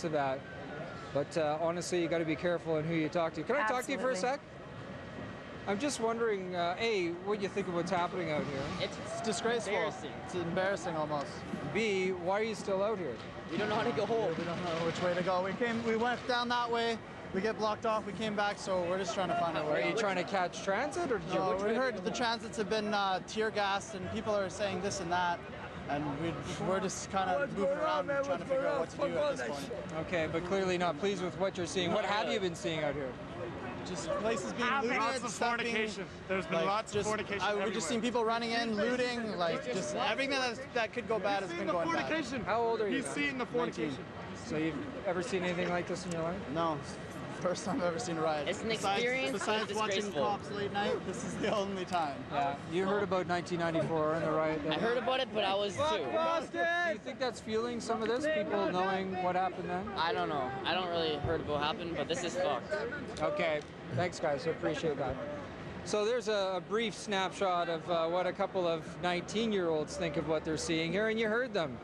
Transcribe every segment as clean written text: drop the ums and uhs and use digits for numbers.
of that. But honestly, you got to be careful in who you talk to. Can I talk to you for a sec? I'm just wondering, A, what you think of what's happening out here? It's disgraceful. It's embarrassing almost. B, why are you still out here? We don't know how to go home. We don't know which way to go. We went down that way. We get blocked off. We came back, so we're just trying to find our way. Are you trying to catch transit, or did you? No, we heard the transits have been tear gassed, and people are saying this and that, and we're just kind of moving around and trying to figure out what to do at this point. Okay, but clearly not pleased with what you're seeing. What have you been seeing out here? Just places being looted, lots of fornication. There's been lots of fornication. We've just seen people running in, looting, like just everything that could go bad has been going bad. How old are you? He's seen the fornication. 19. So you've ever seen anything like this in your life? No. First time I've ever seen a riot. It's an experience. Besides watching cops late night, this is the only time. Yeah. You heard about 1994 and the riot then? I heard about it, but I was too. Do you think that's fueling some of this? People knowing what happened then? I don't know. I don't really heard what happened, but this is fucked. Okay. Thanks, guys. I appreciate that. So there's a brief snapshot of what a couple of 19-year-olds think of what they're seeing here, and you heard them.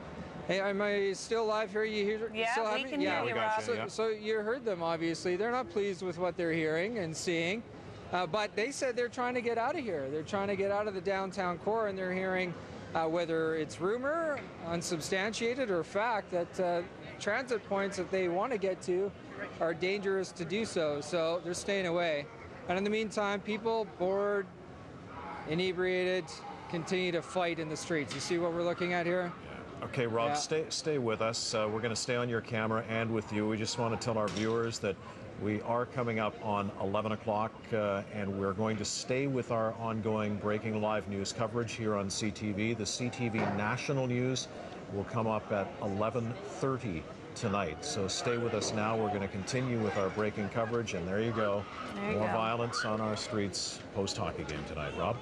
Hey, am I still live here? You hear? Yeah, still we can hear you, Rob. So you heard them, obviously. They're not pleased with what they're hearing and seeing, but they said they're trying to get out of here. They're trying to get out of the downtown core, and they're hearing, whether it's rumor, unsubstantiated, or fact, that transit points that they want to get to are dangerous to do so. So they're staying away. And in the meantime, people bored, inebriated, continue to fight in the streets. You see what we're looking at here? Okay, Rob, stay with us. We're going to stay on your camera and with you. We just want to tell our viewers that we are coming up on 11 o'clock, and we're going to stay with our ongoing breaking live news coverage here on CTV. The CTV National News will come up at 11:30 tonight. So stay with us now. We're going to continue with our breaking coverage, and there you go. More violence on our streets post-hockey game tonight. Rob?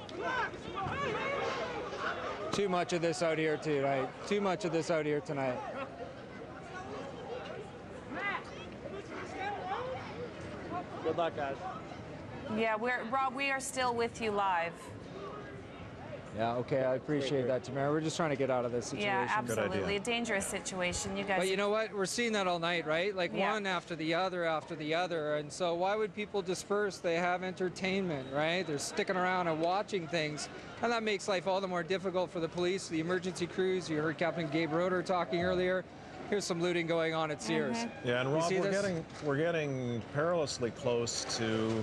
Too much of this out here tonight. Too much of this out here tonight. Good luck, guys. Yeah, Rob, we are still with you live. Yeah, okay, I appreciate that, Tamara. We're just trying to get out of this situation. Yeah, absolutely. A dangerous situation. You guys. But you know what? We're seeing that all night, right? Like one after the other. And so why would people disperse? They have entertainment, right? They're sticking around and watching things. And that makes life all the more difficult for the police, the emergency crews. You heard Captain Gabe Roeder talking earlier. Here's some looting going on at Sears. Yeah, and Rob, we're getting perilously close to,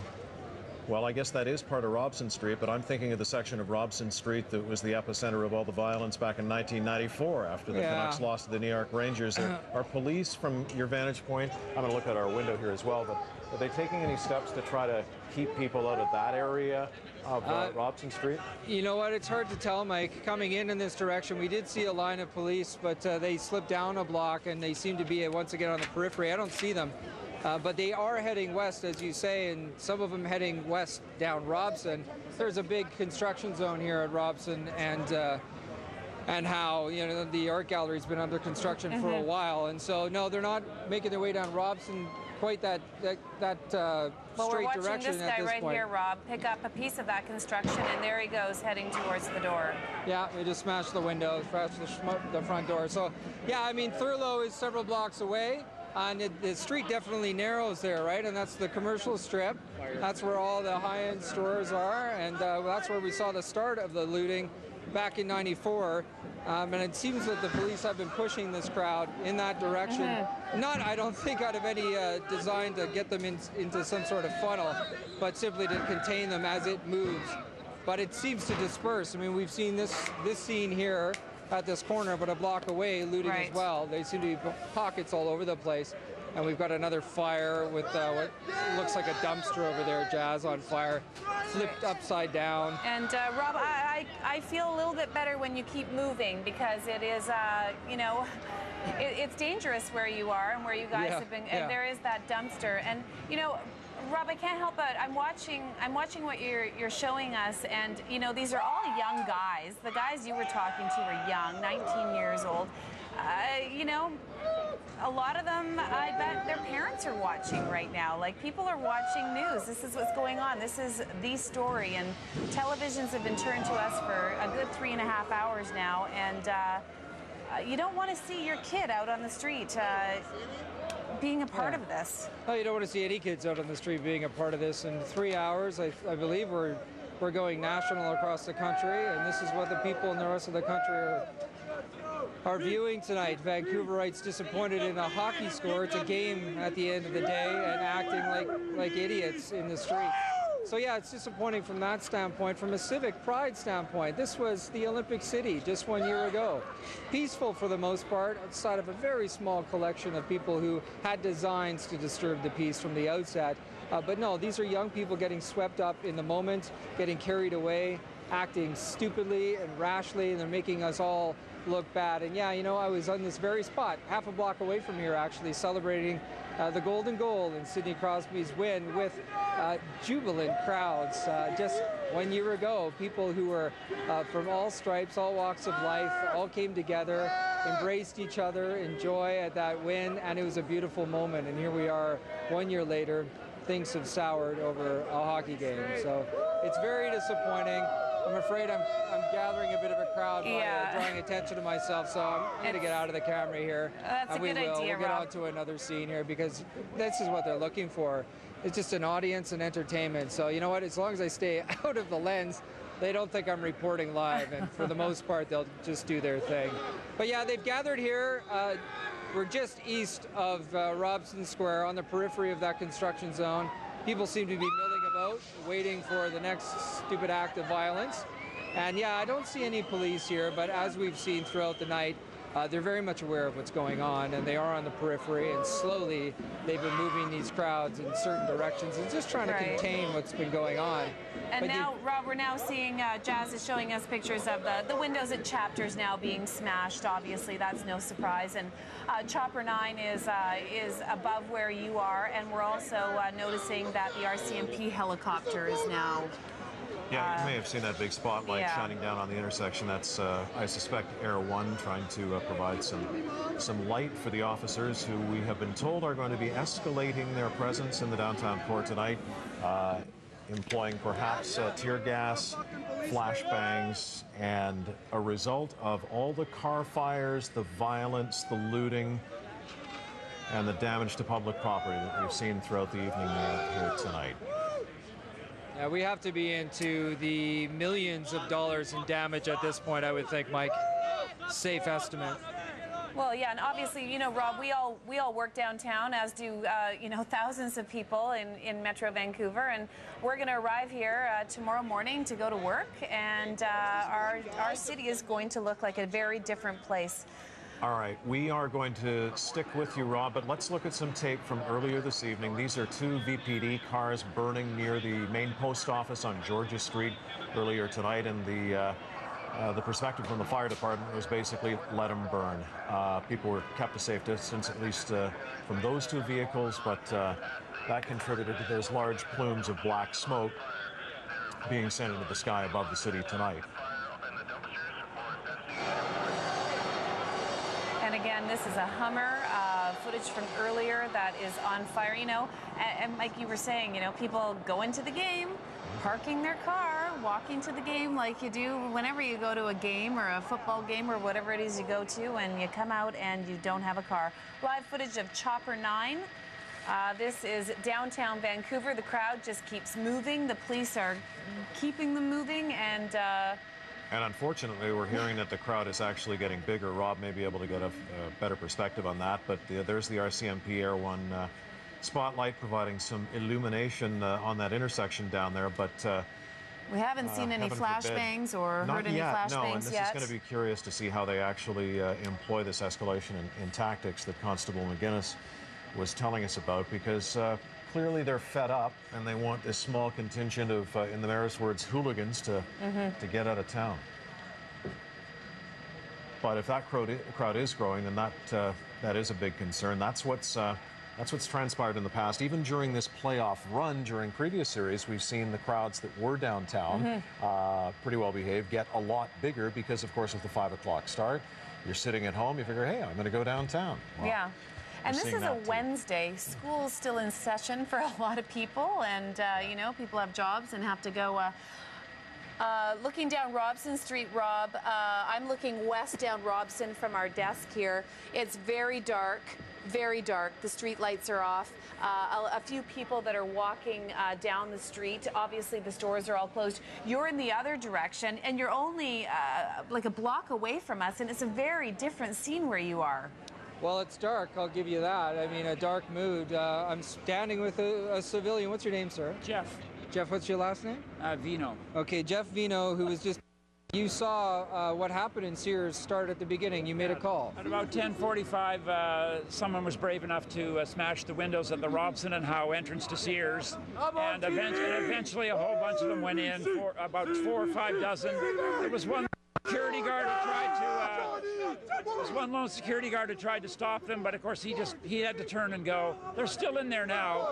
well, I guess that is part of Robson Street, but I'm thinking of the section of Robson Street that was the epicenter of all the violence back in 1994 after the Canucks lost to the New York Rangers. Are police, from your vantage point, I'm going to look at our window here as well, but are they taking any steps to try to keep people out of that area of Robson Street? You know what? It's hard to tell, Mike. Coming in this direction, we did see a line of police, but they slipped down a block, and they seem to be once again on the periphery. I don't see them. But they are heading west, as you say, and some of them heading west down Robson. There's a big construction zone here at Robson, and how, you know, the art gallery's been under construction for a while, and so no, they're not making their way down Robson quite that well, straight we're watching direction this at guy this right point. here, Rob, pick up a piece of that construction, and there he goes, heading towards the door. Yeah, they just smashed the window, smashed the front door. So, yeah, I mean, Thurlow is several blocks away. And the street definitely narrows there, right? And that's the commercial strip. That's where all the high-end stores are, and that's where we saw the start of the looting back in '94. And it seems that the police have been pushing this crowd in that direction. Not, I don't think, out of any design to get them into some sort of funnel, but simply to contain them as it moves. But it seems to disperse. I mean, we've seen this scene here at this corner, but a block away, looting as well. They seem to be pockets all over the place. And we've got another fire with what looks like a dumpster over there, Jazz, on fire, flipped upside down. And Rob, I feel a little bit better when you keep moving, because it is, you know, it's dangerous where you are and where you guys have been. And there is that dumpster. And, you know, Rob, I can't help but I'm watching what you're showing us, and you know, these are all young guys. The guys you were talking to are young, 19 years old. You know, a lot of them, I bet their parents are watching right now. Like, people are watching news. This is what's going on. This is the story, and televisions have been turned to us for a good 3.5 hours now, and you don't want to see your kid out on the street. being a part of this. Oh, you don't want to see any kids out on the street being a part of this. In 3 hours, I believe we're going national across the country, and this is what the people in the rest of the country are viewing tonight. Vancouverites disappointed in a hockey score. It's a game at the end of the day, and acting like idiots in the street. So yeah, it's disappointing from that standpoint. From a civic pride standpoint, this was the Olympic City just 1 year ago. Peaceful for the most part, outside of a very small collection of people who had designs to disturb the peace from the outset. But no, these are young people getting swept up in the moment, getting carried away, acting stupidly and rashly, and they're making us all look bad. And yeah, you know, I was on this very spot, half a block away from here, actually, celebrating the golden goal in Sidney Crosby's win with jubilant crowds. Just 1 year ago, people who were from all stripes, all walks of life, all came together, embraced each other in joy at that win, and it was a beautiful moment. And here we are 1 year later. Things have soured over a hockey game. So it's very disappointing. I'm afraid I'm gathering a bit of a crowd by drawing attention to myself, so I'm going to get out of the camera here. That's a good idea, We'll get Rob. on to another scene here, because this is what they're looking for. It's just an audience and entertainment. So you know what? As long as I stay out of the lens, they don't think I'm reporting live, and for the most part, they'll just do their thing. But yeah, they've gathered here. We're just east of Robson Square, on the periphery of that construction zone. People seem to be milling about, waiting for the next stupid act of violence. And yeah, I don't see any police here, but as we've seen throughout the night, they're very much aware of what's going on, and they are on the periphery, and slowly they've been moving these crowds in certain directions and just trying to contain what's been going on. And now, Rob, we're now seeing, Jazz is showing us pictures of the windows at Chapters now being smashed. Obviously, that's no surprise. And Chopper 9 is above where you are, and we're also noticing that the RCMP helicopter is now... Yeah, you may have seen that big spotlight shining down on the intersection. That's, I suspect, Air One trying to provide some light for the officers who we have been told are going to be escalating their presence in the downtown core tonight, employing perhaps tear gas, flashbangs, and a result of all the car fires, the violence, the looting, and the damage to public property that we've seen throughout the evening here tonight. Yeah, we have to be into the millions of dollars in damage at this point, I would think, Mike. Safe estimate. Well, yeah, and obviously, you know, Rob, we all work downtown, as do, you know, thousands of people in Metro Vancouver, and we're going to arrive here tomorrow morning to go to work, and our city is going to look like a very different place. All right, we are going to stick with you, Rob, but let's look at some tape from earlier this evening. These are two VPD cars burning near the main post office on Georgia Street earlier tonight, and the perspective from the fire department was basically let them burn. People were kept a safe distance, at least from those two vehicles, but that contributed to those large plumes of black smoke being sent into the sky above the city tonight. And again, this is a Hummer, footage from earlier that is on fire, you know, and like you were saying, you know, people going to the game, parking their car, walking to the game like you do whenever you go to a game or a football game or whatever it is you go to, and you come out and you don't have a car. Live footage of Chopper 9. This is downtown Vancouver. The crowd just keeps moving. The police are keeping them moving, and unfortunately, we're hearing that the crowd is actually getting bigger. Rob may be able to get a better perspective on that, but there's the RCMP Air One spotlight providing some illumination on that intersection down there, but we haven't seen any flashbangs or heard any flashbangs yet. No, and this is going to be curious to see how they actually employ this escalation in tactics that Constable McGuinness was telling us about, because clearly they're fed up and they want this small contingent of, in the mayor's words, hooligans to get out of town. But if that crowd is growing, then that is a big concern. That's what's transpired in the past. Even during this playoff run, during previous series, we've seen the crowds that were downtown, pretty well behaved, get a lot bigger because, of course, with the 5 o'clock start, you're sitting at home, you figure, hey, I'm going to go downtown. Well, yeah. And this is a Wednesday. School's still in session for a lot of people, and you know, people have jobs and have to go. Looking down Robson Street, Rob, I'm looking west down Robson from our desk here. It's very dark. very dark. The street lights are off. A few people that are walking down the street. Obviously, the stores are all closed. You're in the other direction, and you're only like a block away from us, and it's a very different scene where you are. Well, it's dark, I'll give you that. I mean, a dark mood. I'm standing with a civilian. What's your name, sir? Jeff. Jeff, what's your last name? Vino. Okay, Jeff Vino, who was just... You saw what happened in Sears start at the beginning. You made a call. At about 10:45, someone was brave enough to smash the windows at the Robson and Howe entrance to Sears. And eventually a whole bunch of them went in, about 4 or 5 dozen. There was one security guard who tried to... there was one lone security guard who tried to stop them, but of course he had to turn and go. They're still in there now.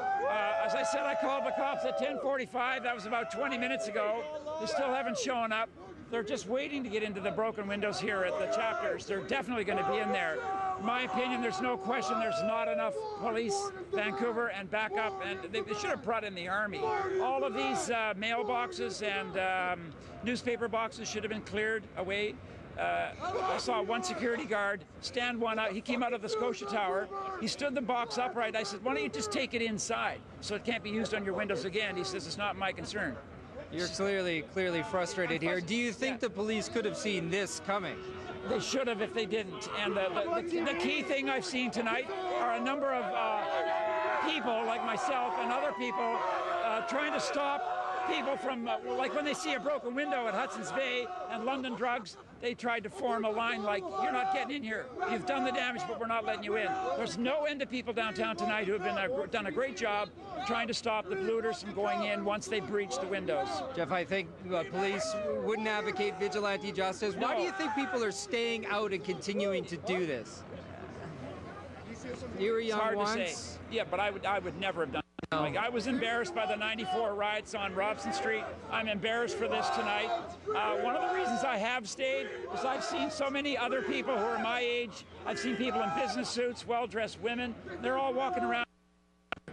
As I said, I called the cops at 10:45. That was about 20 minutes ago. They still haven't shown up. They're just waiting to get into the broken windows here at the chapters. They're definitely going to be in there. In my opinion, there's no question there's not enough police, Vancouver, and backup, and they should have brought in the army. All of these mailboxes and newspaper boxes should have been cleared away. I saw one security guard stand one out. He came out of the Scotia Tower. He stood the box upright. I said, why don't you just take it inside so it can't be used on your windows again? He says, it's not my concern. You're clearly frustrated here. Do you think the police could have seen this coming? They should have if they didn't. And the key thing I've seen tonight are a number of people like myself and other people trying to stop people from, like when they see a broken window at Hudson's Bay and London Drugs, they tried to form a line like, you're not getting in here. You've done the damage, but we're not letting you in. There's no end to people downtown tonight who have done a great job trying to stop the looters from going in once they breach the windows. Jeff, I think police wouldn't advocate vigilante justice. Why do you think people are staying out and continuing to do this? You were young hard once. To say. Yeah, but I would never have done it. Like, I was embarrassed by the 94 riots on Robson Street. I'm embarrassed for this tonight. One of the reasons I have stayed is I've seen so many other people who are my age. I've seen people in business suits, well-dressed women. They're all walking around,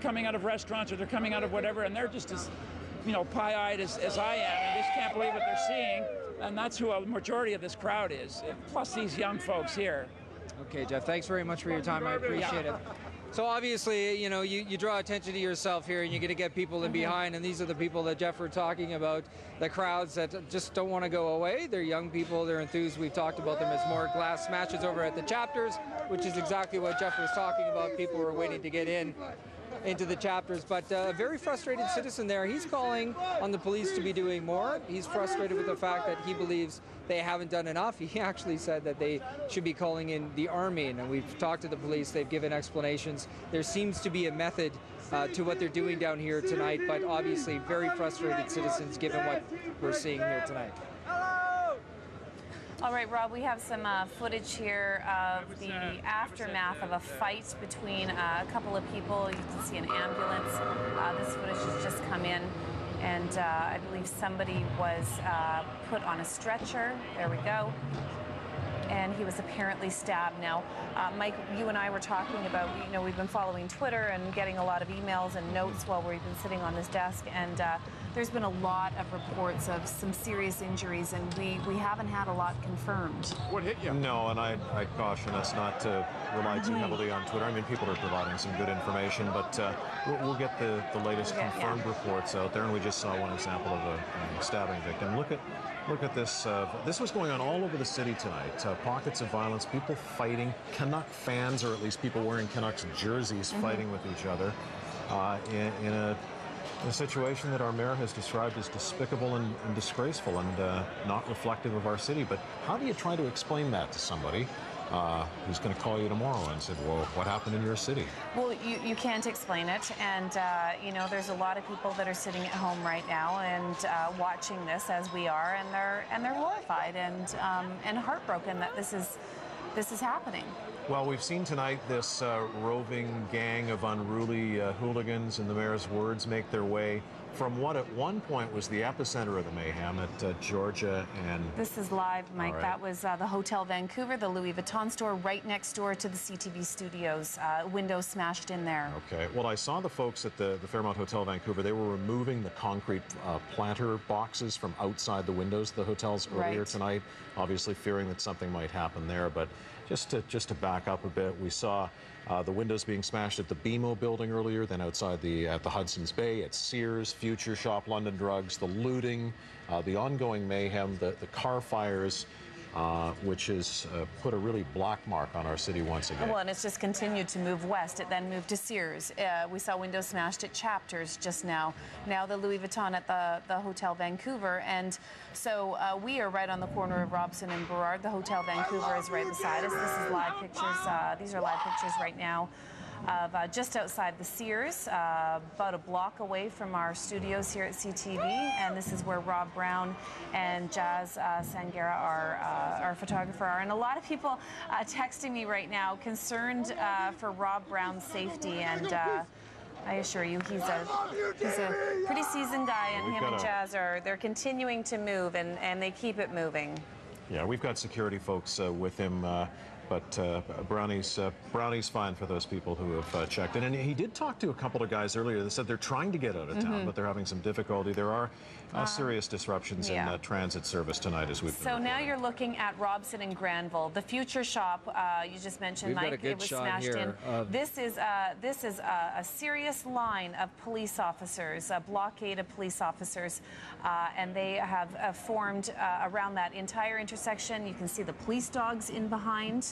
coming out of restaurants, or they're coming out of whatever, and they're just as, pie-eyed as I am, and just can't believe what they're seeing. And that's who a majority of this crowd is, plus these young folks here. Okay, Jeff, thanks very much for your time. I appreciate it. So obviously, you draw attention to yourself here, and you're going to get people in behind, and these are the people that Jeff were talking about, the crowds that just don't want to go away. They're young people, they're enthused. We've talked about them as more glass smashes over at the chapters, which is exactly what Jeff was talking about. People were waiting to get into the chapters, but a very frustrated citizen there. He's calling on the police to be doing more. He's frustrated with the fact that he believes they haven't done enough. He actually said that they should be calling in the army, and we've talked to the police. They've given explanations. There seems to be a method to what they're doing down here tonight, but obviously very frustrated citizens given what we're seeing here tonight. All right, Rob, we have some footage here of the aftermath of a fight between a couple of people. You can see an ambulance. This footage has just come in, and I believe somebody was put on a stretcher. There we go. And he was apparently stabbed. Now, Mike, you and I were talking about, we've been following Twitter and getting a lot of emails and notes while we've been sitting on this desk, and there's been a lot of reports of some serious injuries, and we haven't had a lot confirmed. What hit you? No, and I'd caution us not to rely too heavily on Twitter. I mean, people are providing some good information, but we'll get the latest confirmed reports out there, and we just saw one example of a stabbing victim. Look at this. This was going on all over the city tonight. Pockets of violence, people fighting, Canuck fans, or at least people wearing Canucks jerseys, fighting with each other in a situation that our mayor has described as despicable and disgraceful and not reflective of our city. But how do you try to explain that to somebody who's going to call you tomorrow and say, well, what happened in your city? Well, you can't explain it, and there's a lot of people that are sitting at home right now and watching this as we are, and they're horrified and heartbroken that this is happening. Well, we've seen tonight this roving gang of unruly hooligans, in the mayor's words, make their way from what at one point was the epicenter of the mayhem at Georgia and... This is live, Mike. Right. That was the Hotel Vancouver, the Louis Vuitton store right next door to the CTV studios. Windows smashed in there. Okay. Well, I saw the folks at the Fairmont Hotel Vancouver. They were removing the concrete planter boxes from outside the windows of the hotels earlier tonight, obviously fearing that something might happen there. But Just to back up a bit, we saw the windows being smashed at the BMO building earlier, then outside at the Hudson's Bay, at Sears, Future Shop, London Drugs, the looting, the ongoing mayhem, the car fires, which has put a really black mark on our city once again. Well, and it's just continued to move west. It then moved to Sears. We saw windows smashed at Chapters just now. Now the Louis Vuitton at the Hotel Vancouver. And so we are right on the corner of Robson and Burrard. The Hotel Vancouver is right beside us. This is live pictures. These are live pictures right now of just outside the Sears, about a block away from our studios here at CTV. And this is where Rob Brown and Jazz Sangera, our photographer, are. And a lot of people texting me right now, concerned for Rob Brown's safety. And I assure you, he's a pretty seasoned guy, and him and Jazz they're continuing to move, and they keep it moving. Yeah, we've got security folks with him. But Brownie's fine for those people who have checked in. And he did talk to a couple of guys earlier that said they're trying to get out of town, but they're having some difficulty. There are serious disruptions in transit service tonight, as we've been reporting. Now you're looking at Robson and Granville. The Future Shop, you just mentioned, Mike, it was smashed in. This is a serious line of police officers, a blockade of police officers, and they have formed around that entire intersection. You can see the police dogs in behind.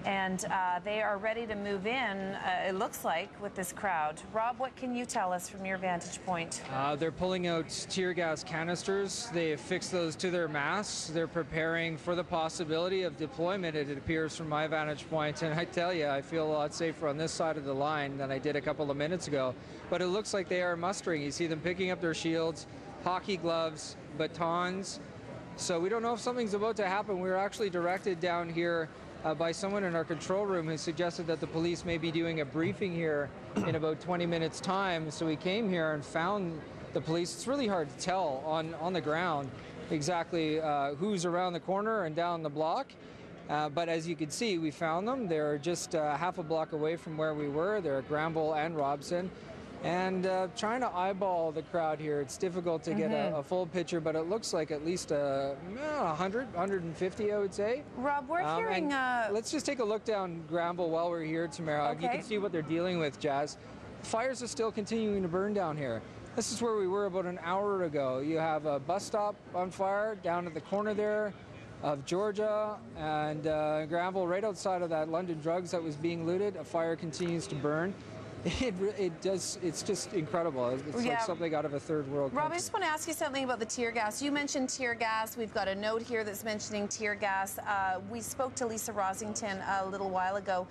And they are ready to move in, it looks like, with this crowd. Rob, what can you tell us from your vantage point? They're pulling out tear gas canisters. They have fixed those to their masks. They're preparing for the possibility of deployment, it appears, from my vantage point. And I tell you, I feel a lot safer on this side of the line than I did a couple of minutes ago. But it looks like they are mustering. You see them picking up their shields, hockey gloves, batons. So we don't know if something's about to happen. We were actually directed down here by someone in our control room who suggested that the police may be doing a briefing here in about 20 minutes time. So we came here and found the police. It's really hard to tell on the ground exactly who's around the corner and down the block. But as you can see, we found them. They're just half a block away from where we were. They're at Granville and Robson. And trying to eyeball the crowd here, it's difficult to get a full picture, but it looks like at least 100, 150, I would say. Rob, we're hearing... Let's just take a look down Granville while we're here, Tamara. Okay. You can see what they're dealing with, Jazz. Fires are still continuing to burn down here. This is where we were about an hour ago. You have a bus stop on fire down at the corner there of Georgia and Granville, right outside of that London Drugs that was being looted. A fire continues to burn. It's just incredible. It's like something out of a third world country. Rob, I just want to ask you something about the tear gas. You mentioned tear gas. We've got a note here that's mentioning tear gas. We spoke to Lisa Rosington a little while ago.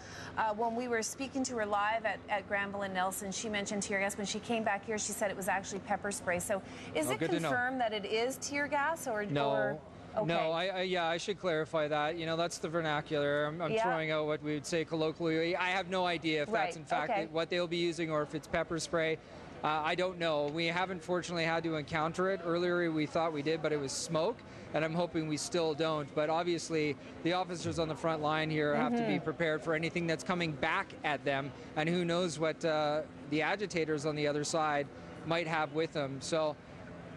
When we were speaking to her live at Granville and Nelson, she mentioned tear gas. When she came back here, she said it was actually pepper spray. So is it confirmed that it is tear gas or... No. Okay. No, I should clarify that. You know, that's the vernacular. I'm throwing out what we would say colloquially. I have no idea if that's in fact what they'll be using or if it's pepper spray. I don't know. We haven't fortunately had to encounter it. Earlier we thought we did, but it was smoke, and I'm hoping we still don't. But obviously the officers on the front line here have to be prepared for anything that's coming back at them, and who knows what the agitators on the other side might have with them. So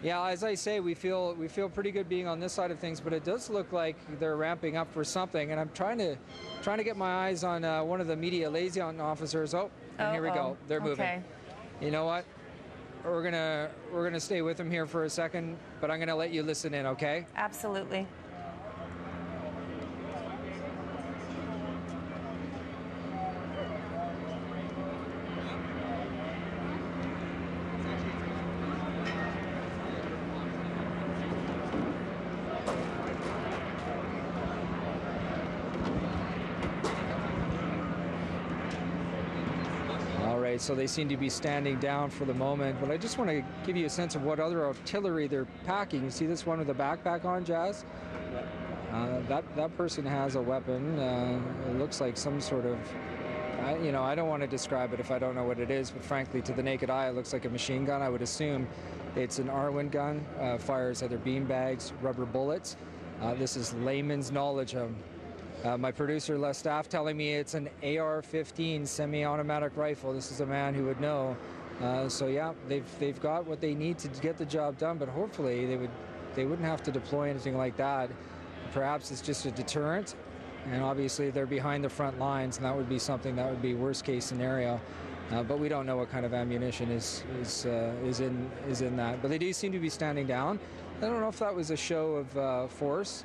yeah, as I say, we feel pretty good being on this side of things, but it does look like they're ramping up for something. And I'm trying to get my eyes on one of the media liaison officers. Oh, and here we go. They're moving. Okay. You know what? We're gonna stay with them here for a second, but I'm gonna let you listen in, okay? Absolutely. So they seem to be standing down for the moment, but I just want to give you a sense of what other artillery they're packing. You see this one with a backpack on, Jazz? That person has a weapon. It looks like some sort of, I don't want to describe it if I don't know what it is, but frankly, to the naked eye, it looks like a machine gun. I would assume it's an Arwin gun, fires either beanbags, rubber bullets. This is layman's knowledge. My producer, Les Staff, telling me it's an AR-15 semi-automatic rifle. This is a man who would know. So yeah, they've got what they need to get the job done, but hopefully they wouldn't have to deploy anything like that. Perhaps it's just a deterrent. and obviously they're behind the front lines, and that would be something that would be worst case scenario. But we don't know what kind of ammunition is in that. But they do seem to be standing down. I don't know if that was a show of force,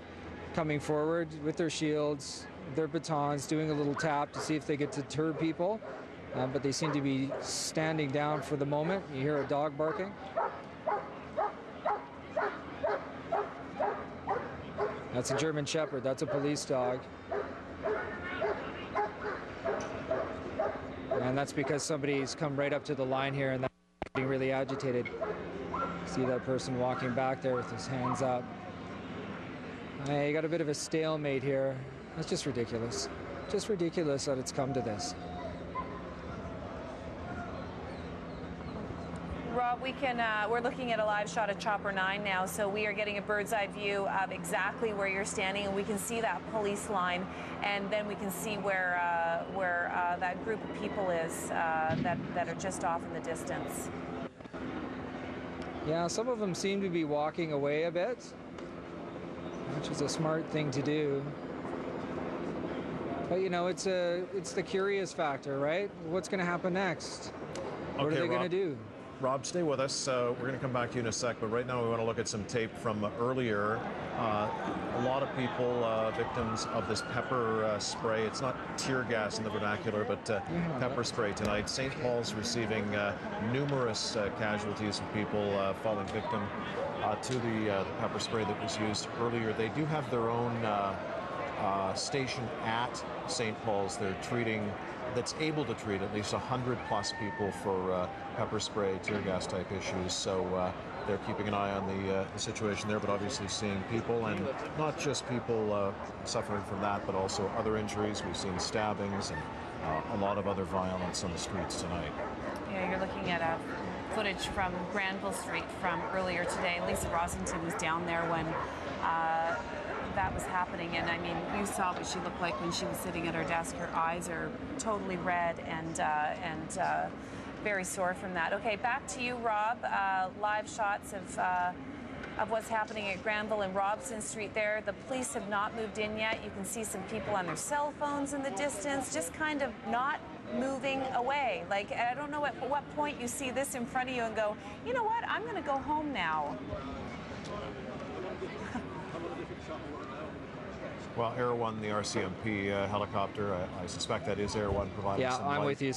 coming forward with their shields, their batons, doing a little tap to see if they could deter people. But they seem to be standing down for the moment. You hear a dog barking. That's a German Shepherd. That's a police dog. And that's because somebody's come right up to the line here and they're getting really agitated. See that person walking back there with his hands up. Hey, you got a bit of a stalemate here. That's just ridiculous. Just ridiculous that it's come to this. Rob, we're looking at a live shot of Chopper 9 now, so we are getting a bird's eye view of exactly where you're standing, and we can see that police line, and then we can see where that group of people is that are just off in the distance. Yeah, some of them seem to be walking away a bit, which is a smart thing to do. But you know, it's the curious factor, right? What's going to happen next? What are they going to do? Rob, stay with us. We're going to come back to you in a sec, but right now we want to look at some tape from earlier. A lot of people, victims of this pepper spray. It's not tear gas in the vernacular, but pepper spray tonight. St. Paul's receiving numerous casualties of people falling victim to the pepper spray that was used earlier. They do have their own station at St. Paul's. They're treating, that's able to treat at least 100+ people for pepper spray, tear gas type issues. So they're keeping an eye on the situation there, but obviously seeing people, and not just people suffering from that, but also other injuries. We've seen stabbings and a lot of other violence on the streets tonight. Yeah, you're looking at footage from Granville Street from earlier today. Lisa Rosington was down there when that was happening, and I mean, you saw what she looked like when she was sitting at her desk. Her eyes are totally red and very sore from that. Okay, back to you, Rob. Live shots of what's happening at Granville and Robson Street there. The police have not moved in yet. You can see some people on their cell phones in the distance, just kind of not moving away. Like, I don't know at what point you see this in front of you and go, you know what, I'm going to go home now. Well, Air One, the RCMP helicopter, I suspect that is Air One providing some light. I'm with you.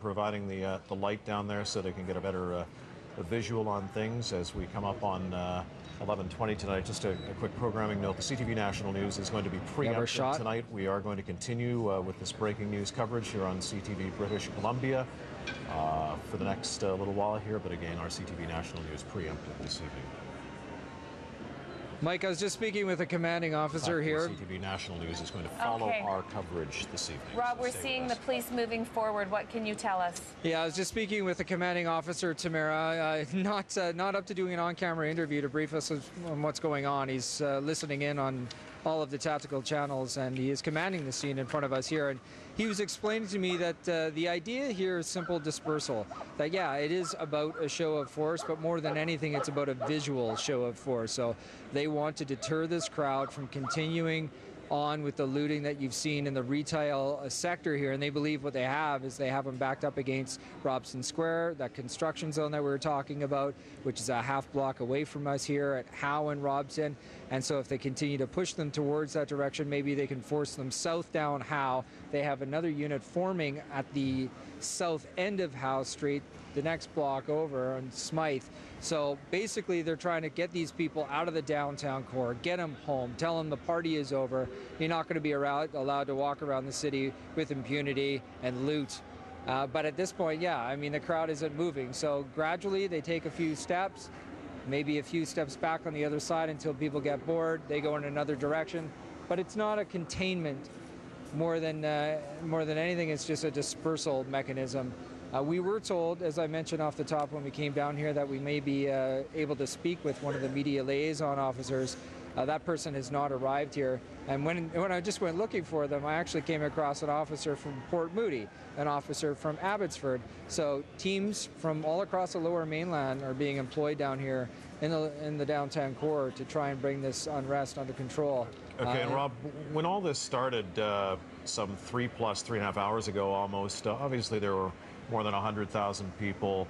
Providing the light down there so they can get a better visual on things as we come up on 11:20 tonight. Just a quick programming note. The CTV National News is going to be preempted tonight. We are going to continue with this breaking news coverage here on CTV British Columbia for the next little while here. But again, our CTV National News preempted this evening. Mike, I was just speaking with a commanding officer here. CTV National News is going to follow our coverage this evening. Rob, we're seeing the police moving forward. What can you tell us? Yeah, I was just speaking with the commanding officer, Tamara. Not up to doing an on-camera interview to brief us on what's going on. He's listening in on all of the tactical channels, and he is commanding the scene in front of us here. And he was explaining to me that the idea here is simple dispersal. That, yeah, it is about a show of force, but more than anything, it's about a visual show of force. So they want to deter this crowd from continuing on with the looting that you've seen in the retail sector here, and they believe what they have is they have them backed up against Robson Square, that construction zone that we were talking about, which is a half block away from us here at Howe and Robson. And so if they continue to push them towards that direction, maybe they can force them south down Howe. They have another unit forming at the south end of Howe Street, the next block over on Smythe. So basically they're trying to get these people out of the downtown core, get them home, tell them the party is over. You're not going to be allowed to walk around the city with impunity and loot. But at this point, yeah, I mean, the crowd isn't moving. So gradually they take a few steps, maybe a few steps back on the other side until people get bored. They go in another direction. But it's not a containment more than anything. It's just a dispersal mechanism. We were told, as I mentioned off the top when we came down here, that we may be able to speak with one of the media liaison officers That person has not arrived here. And when I just went looking for them, I actually came across an officer from Port Moody, an officer from Abbotsford. So teams from all across the Lower Mainland are being employed down here in the downtown core to try and bring this unrest under control. Okay, and Rob, when all this started some 3.5 hours ago almost, obviously there were more than 100,000 people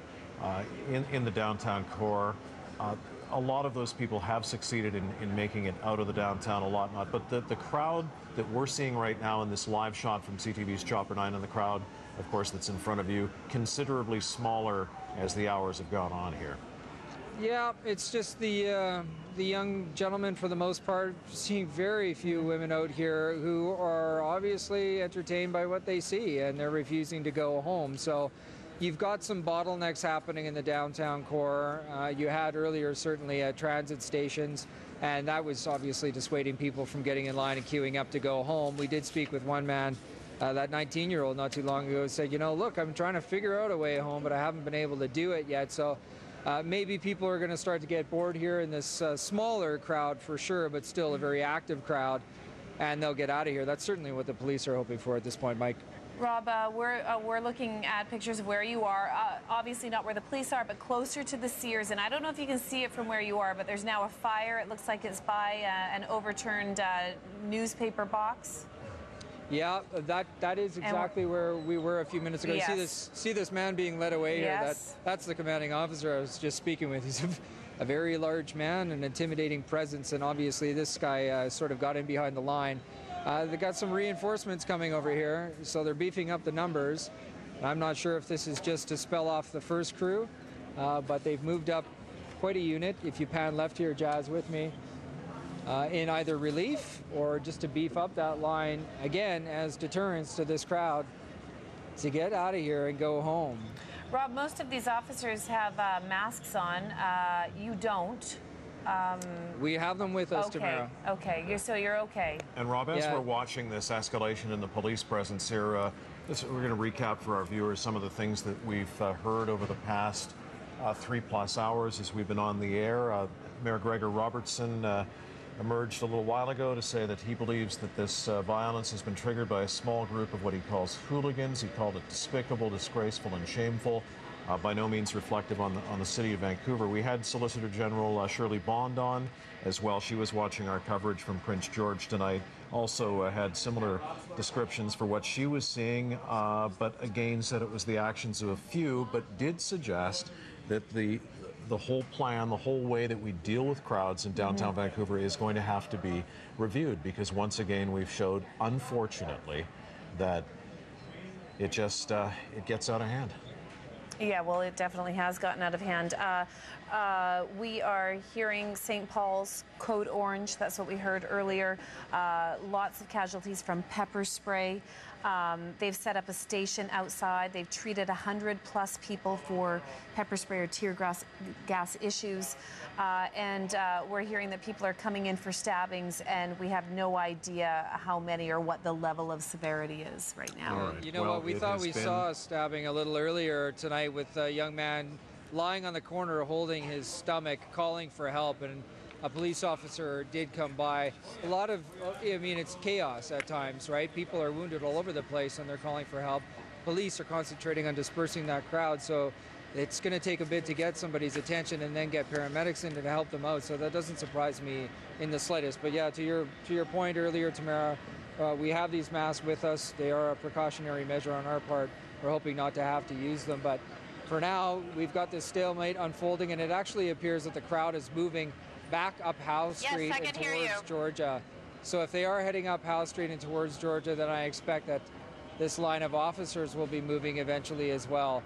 in the downtown core. A lot of those people have succeeded in making it out of the downtown, a lot not. But the crowd that we're seeing right now in this live shot from CTV's Chopper 9, and the crowd, of course, that's in front of you, considerably smaller as the hours have gone on here. Yeah, it's just the young gentlemen for the most part, seeing very few women out here who are obviously entertained by what they see, and they're refusing to go home. So you've got some bottlenecks happening in the downtown core. You had earlier certainly at transit stations, and that was obviously dissuading people from getting in line and queuing up to go home. We did speak with one man, that 19-year-old not too long ago, said, you know, look, I'm trying to figure out a way home, but I haven't been able to do it yet. So maybe people are going to start to get bored here in this smaller crowd for sure, but still a very active crowd, and they'll get out of here. That's certainly what the police are hoping for at this point, Mike. Rob, we're looking at pictures of where you are. Obviously not where the police are, but closer to the Sears. And I don't know if you can see it from where you are, but there's now a fire. It looks like it's by an overturned newspaper box. Yeah, that is exactly where we were a few minutes ago. Yes. See this man being led away Yes. here. That's the commanding officer I was just speaking with. He's a very large man, an intimidating presence, and obviously this guy sort of got in behind the line. They got some reinforcements coming over here, so they're beefing up the numbers. I'm not sure if this is just to spell off the first crew, but they've moved up quite a unit. If you pan left here, Jazz, with me, in either relief or just to beef up that line, again, as deterrence to this crowd to get out of here and go home. Rob, most of these officers have masks on. You don't. We have them with us, Okay, Tamara. okay. So you're okay. And Rob, as Yeah. we're watching this escalation in the police presence here, we're going to recap for our viewers some of the things that we've heard over the past 3+ hours as we've been on the air. Mayor Gregor Robertson emerged a little while ago to say that he believes that this violence has been triggered by a small group of what he calls hooligans. He called it despicable, disgraceful, and shameful. By no means reflective on the city of Vancouver. We had Solicitor General Shirley Bond on as well. She was watching our coverage from Prince George tonight. Also had similar descriptions for what she was seeing, but again said it was the actions of a few, but did suggest that the whole plan, the whole way that we deal with crowds in downtown Vancouver is going to have to be reviewed, because once again we've showed, unfortunately, that it just it gets out of hand. Yeah, well, it definitely has gotten out of hand. We are hearing St. Paul's code orange. That's what we heard earlier. Lots of casualties from pepper spray. They've set up a station outside. They've treated 100+ people for pepper spray or tear gas issues. And we're hearing that people are coming in for stabbings, and we have no idea how many or what the level of severity is right now. You know what? We thought we saw a stabbing a little earlier tonight with a young man lying on the corner holding his stomach, calling for help, and a police officer did come by. A lot of, I mean, it's chaos at times, right? People are wounded all over the place and they're calling for help. Police are concentrating on dispersing that crowd, so it's going to take a bit to get somebody's attention and then get paramedics in to help them out. So that doesn't surprise me in the slightest. But yeah, to your point earlier, Tamara, we have these masks with us. They are a precautionary measure on our part. We're hoping not to have to use them, but for now, we've got this stalemate unfolding, and it actually appears that the crowd is moving back up Howe Street and towards Georgia. So if they are heading up Howe Street and towards Georgia, then I expect that this line of officers will be moving eventually as well.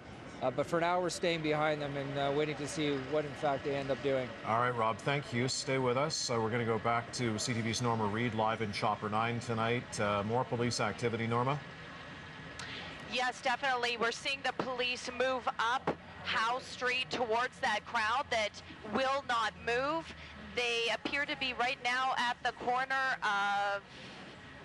But for now, we're staying behind them and waiting to see what, in fact, they end up doing. All right, Rob, thank you. Stay with us. We're going to go back to CTV's Norma Reed live in Chopper 9 tonight. More police activity, Norma? Yes, definitely. We're seeing the police move up Howe Street towards that crowd that will not move. They appear to be right now at the corner of,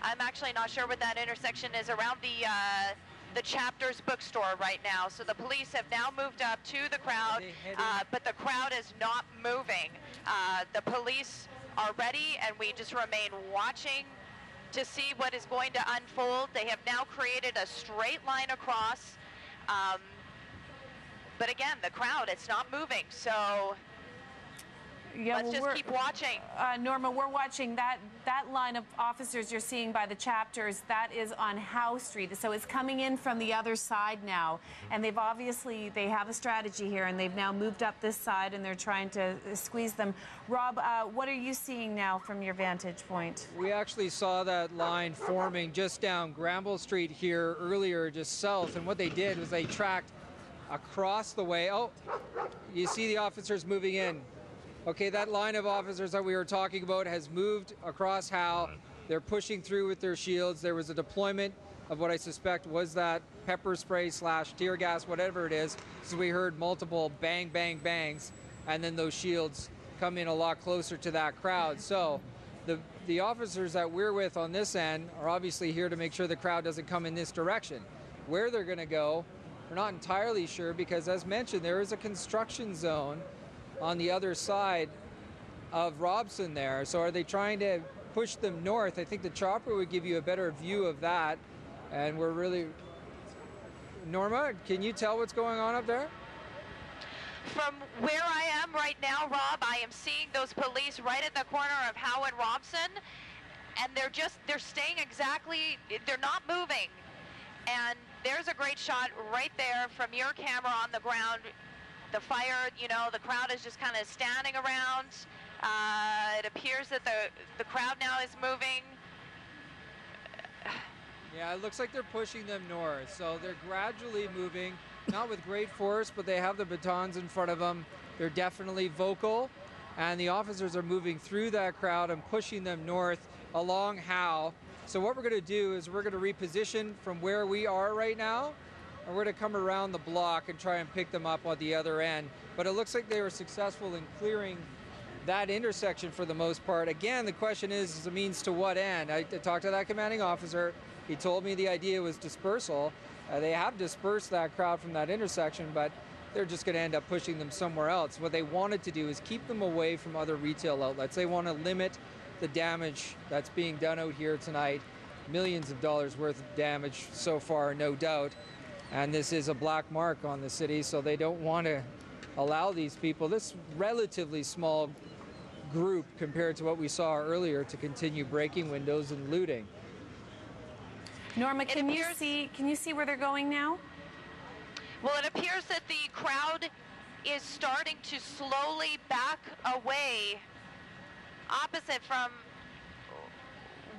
I'm actually not sure what that intersection is, around the Chapters bookstore right now. So the police have now moved up to the crowd, but the crowd is not moving. The police are ready, and we just remain watching to see what is going to unfold. They have now created a straight line across. But again, the crowd, it's not moving. So yeah, let's just keep watching. Norma, we're watching that line of officers you're seeing by the chapters. That is on Howe Street. So it's coming in from the other side now. And they've obviously, they have a strategy here, and they've now moved up this side, and they're trying to squeeze them. Rob, what are you seeing now from your vantage point? We actually saw that line forming just down Granville Street here earlier, just south. And what they did was they tracked across the way. Oh, you see the officers moving in. Okay, that line of officers that we were talking about has moved across Howe. They're pushing through with their shields. There was a deployment of what I suspect was that pepper spray / tear gas, whatever it is. So we heard multiple bang, bang, bangs, and then those shields come in a lot closer to that crowd. So the officers that we're with on this end are obviously here to make sure the crowd doesn't come in this direction. Where they're going to go, we're not entirely sure, because as mentioned, there is a construction zone on the other side of Robson there. So are they trying to push them north? I think the chopper would give you a better view of that. And we're really... Norma, can you tell what's going on up there? From where I am right now, Rob, I am seeing those police right at the corner of Howe and Robson. And they're staying exactly, they're not moving. And there's a great shot right there from your camera on the ground. The fire, you know, the crowd is just kind of standing around. It appears that the crowd now is moving. Yeah, it looks like they're pushing them north. So they're gradually moving, not with great force, but they have the batons in front of them. They're definitely vocal. And the officers are moving through that crowd and pushing them north along Howe. So what we're going to do is we're going to reposition from where we are right now, and we're going to come around the block and try and pick them up on the other end. But it looks like they were successful in clearing that intersection for the most part. Again, the question is a means to what end? I talked to that commanding officer. He told me the idea was dispersal. They have dispersed that crowd from that intersection, but they're just going to end up pushing them somewhere else. What they wanted to do is keep them away from other retail outlets. They want to limit the damage that's being done out here tonight. Millions of dollars worth of damage so far, no doubt. And this is a black mark on the city, so they don't want to allow these people, this relatively small group compared to what we saw earlier, to continue breaking windows and looting. Norma, can you see where they're going now? Well, it appears that the crowd is starting to slowly back away opposite from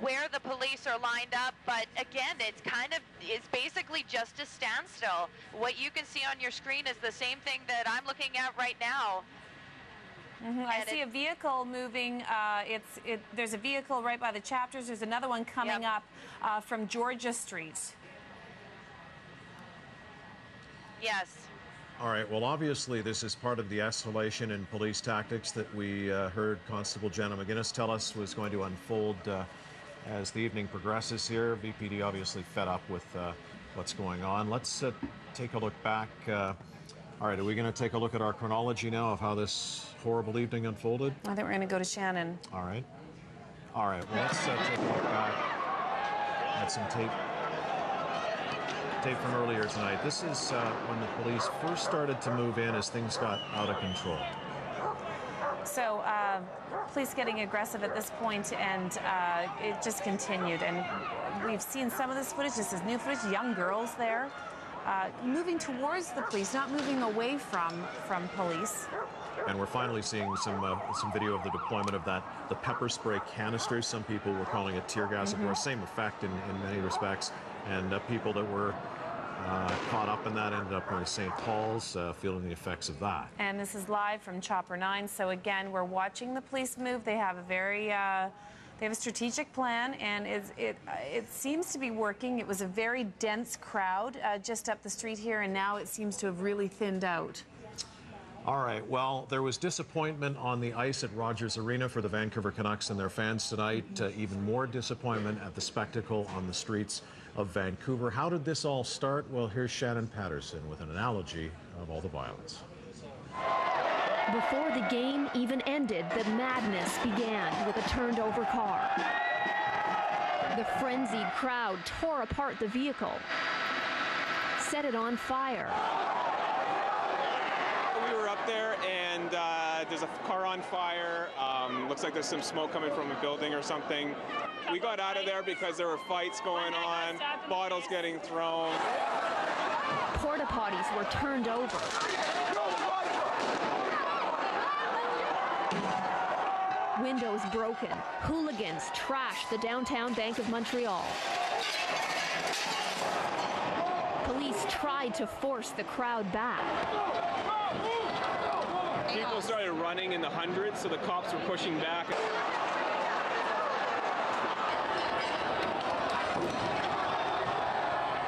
where the police are lined up, but again, it's basically just a standstill. What you can see on your screen is the same thing that I'm looking at right now. I see a vehicle moving. There's a vehicle right by the chapters. There's another one coming up from Georgia Street. Yes. All right, well, obviously this is part of the escalation in police tactics that we heard Constable Jenna McGuinness tell us was going to unfold as the evening progresses here. VPD obviously fed up with what's going on. Let's take a look back. All right, are we going to take a look at our chronology now of how this horrible evening unfolded? I think we're going to go to Shannon. All right. All right, well, let's take a look back at some tape from earlier tonight. This is when the police first started to move in as things got out of control. So police getting aggressive at this point, and it just continued. And we've seen some of this footage. This is new footage, young girls there. Moving towards the police, not moving away from police. And we're finally seeing some video of the deployment of the pepper spray canisters. Some people were calling it tear gas. Of course, same effect in many respects. And people that were caught up in that ended up going to St. Paul's, feeling the effects of that. And this is live from Chopper 9. So again, we're watching the police move. They have a very they have a strategic plan, and it seems to be working. It was a very dense crowd just up the street here, and now it seems to have really thinned out. All right, well, there was disappointment on the ice at Rogers Arena for the Vancouver Canucks and their fans tonight. Even more disappointment at the spectacle on the streets of Vancouver. How did this all start? Well, here's Shannon Patterson with an analogy of all the violence. Before the game even ended, the madness began with a turned-over car. The frenzied crowd tore apart the vehicle, set it on fire. We were up there and there's a car on fire. Looks like there's some smoke coming from a building or something. We got out of there because there were fights going on, bottles getting thrown. Porta potties were turned over. Windows broken. Hooligans trashed the downtown Bank of Montreal. Police tried to force the crowd back. People started running in the hundreds, so the cops were pushing back.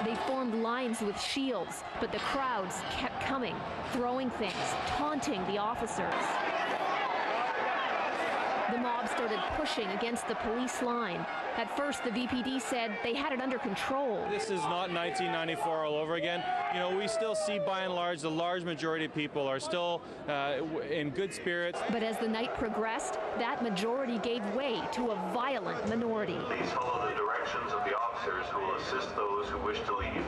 They formed lines with shields, but the crowds kept coming, throwing things, taunting the officers. The mob started pushing against the police line. At first, the VPD said they had it under control. This is not 1994 all over again. You know, we still see by and large, the large majority of people are still in good spirits. But as the night progressed, that majority gave way to a violent minority. Please follow the directions of the officers who will assist those who wish to leave.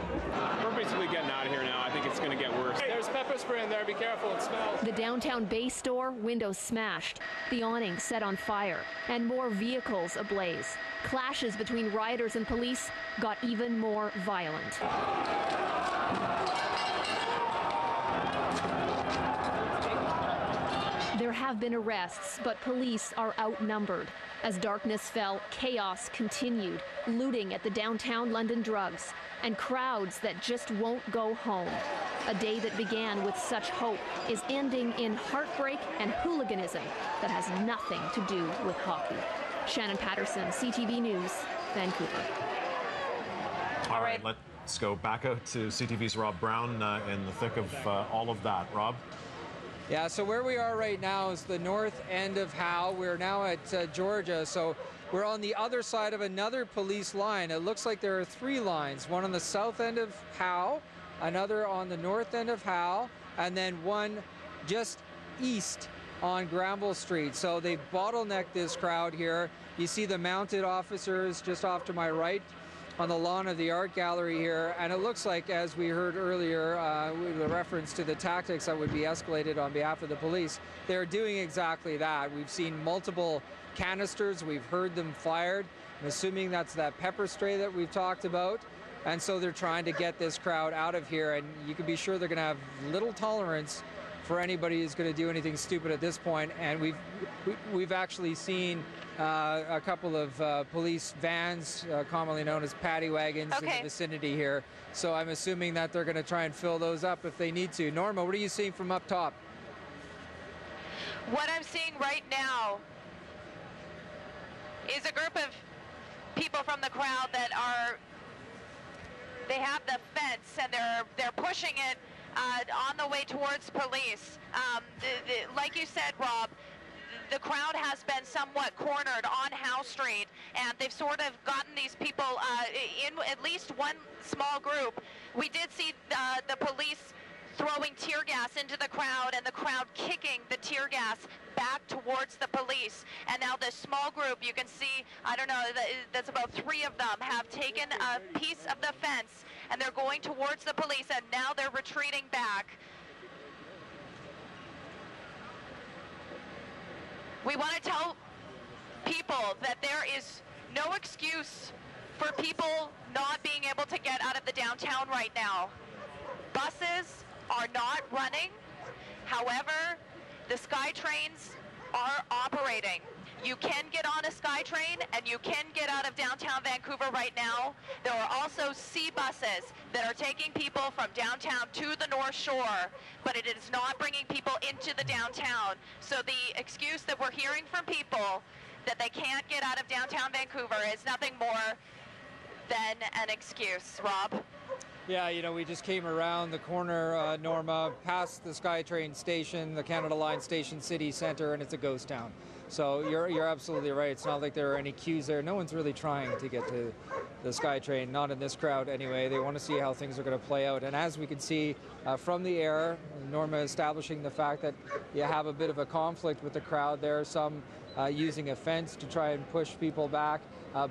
We're basically getting out of here now. I think it's going to get worse. There's pepper spray in there. Be careful. It smells. The downtown Bay store, windows smashed, the awning set on fire, and more vehicles ablaze. Clashes between rioters and police got even more violent. There have been arrests, but police are outnumbered. As darkness fell, chaos continued, looting at the downtown London drugs, and crowds that just won't go home. A day that began with such hope is ending in heartbreak and hooliganism that has nothing to do with hockey. Shannon Patterson, CTV News, Vancouver. All right, let's go back out to CTV's Rob Brown in the thick of all of that. Rob? Yeah, so where we are right now is the north end of Howe. We're now at Georgia, so we're on the other side of another police line. It looks like there are three lines, one on the south end of Howe, another on the north end of Howe, and then one just east on Granville Street. So they've bottlenecked this crowd here. You see the mounted officers just off to my right on the lawn of the art gallery here, and it looks like, as we heard earlier, with a reference to the tactics that would be escalated on behalf of the police, they're doing exactly that. We've seen multiple canisters, we've heard them fired. I'm assuming that's that pepper spray that we've talked about, and so they're trying to get this crowd out of here, and you can be sure they're going to have little tolerance for anybody who's going to do anything stupid at this point. And we've actually seen a couple of police vans, commonly known as paddy wagons, in the vicinity here. So I'm assuming that they're going to try and fill those up if they need to. Norma, what are you seeing from up top? What I'm seeing right now is a group of people from the crowd that they have the fence and they're pushing it on the way towards police. Like you said, Rob, the crowd has been somewhat cornered on Howe Street, and they've sort of gotten these people in at least one small group. We did see the police throwing tear gas into the crowd, and the crowd kicking the tear gas back towards the police. And now this small group, you can see, I don't know, that's about 3 of them, have taken a piece of the fence, and they're going towards the police, and now they're retreating back. We want to tell people that there is no excuse for people not being able to get out of the downtown right now. Buses are not running. However, the SkyTrains are operating. You can get on a SkyTrain and you can get out of downtown Vancouver right now. There are also sea buses that are taking people from downtown to the North Shore, but it is not bringing people into the downtown. So the excuse that we're hearing from people that they can't get out of downtown Vancouver is nothing more than an excuse. Rob? Yeah, you know, we just came around the corner, Norma, past the SkyTrain station, the Canada Line station, city center, and it's a ghost town. So you're absolutely right. It's not like there are any queues there. No one's really trying to get to the SkyTrain, not in this crowd anyway. They want to see how things are going to play out. And as we can see from the air, Norma establishing the fact that you have a bit of a conflict with the crowd there, some using a fence to try and push people back.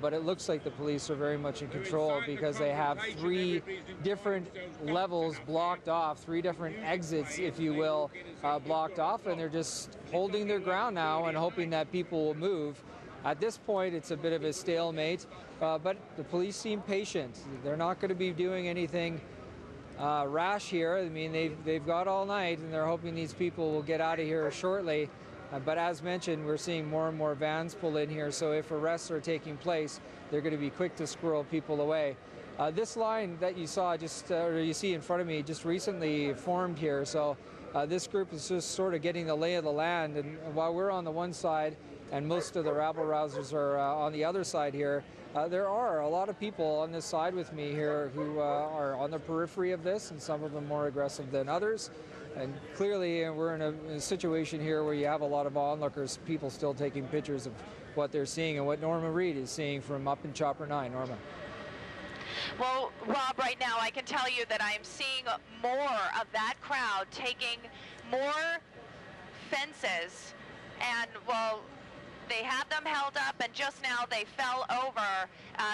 But it looks like the police are very much in control because they have 3 different levels blocked off, 3 different exits, if you will, blocked off, and they're just holding their ground now and hoping that people will move. At this point, it's a bit of a stalemate, but the police seem patient. They're not going to be doing anything rash here. I mean, they've got all night, and they're hoping these people will get out of here shortly. But as mentioned, we're seeing more and more vans pull in here, so if arrests are taking place, they're going to be quick to squirrel people away. This line that you saw or you see in front of me just recently formed here, so this group is just sort of getting the lay of the land, and while we're on the one side and most of the rabble-rousers are on the other side here, there are a lot of people on this side with me here who are on the periphery of this, and some of them more aggressive than others. And clearly, we're in a situation here where you have a lot of onlookers, people still taking pictures of what they're seeing and what Norma Reed is seeing from up in Chopper 9. Norma. Well, Rob, right now I can tell you that I am seeing more of that crowd taking more fences, and, well, they had them held up, and just now they fell over.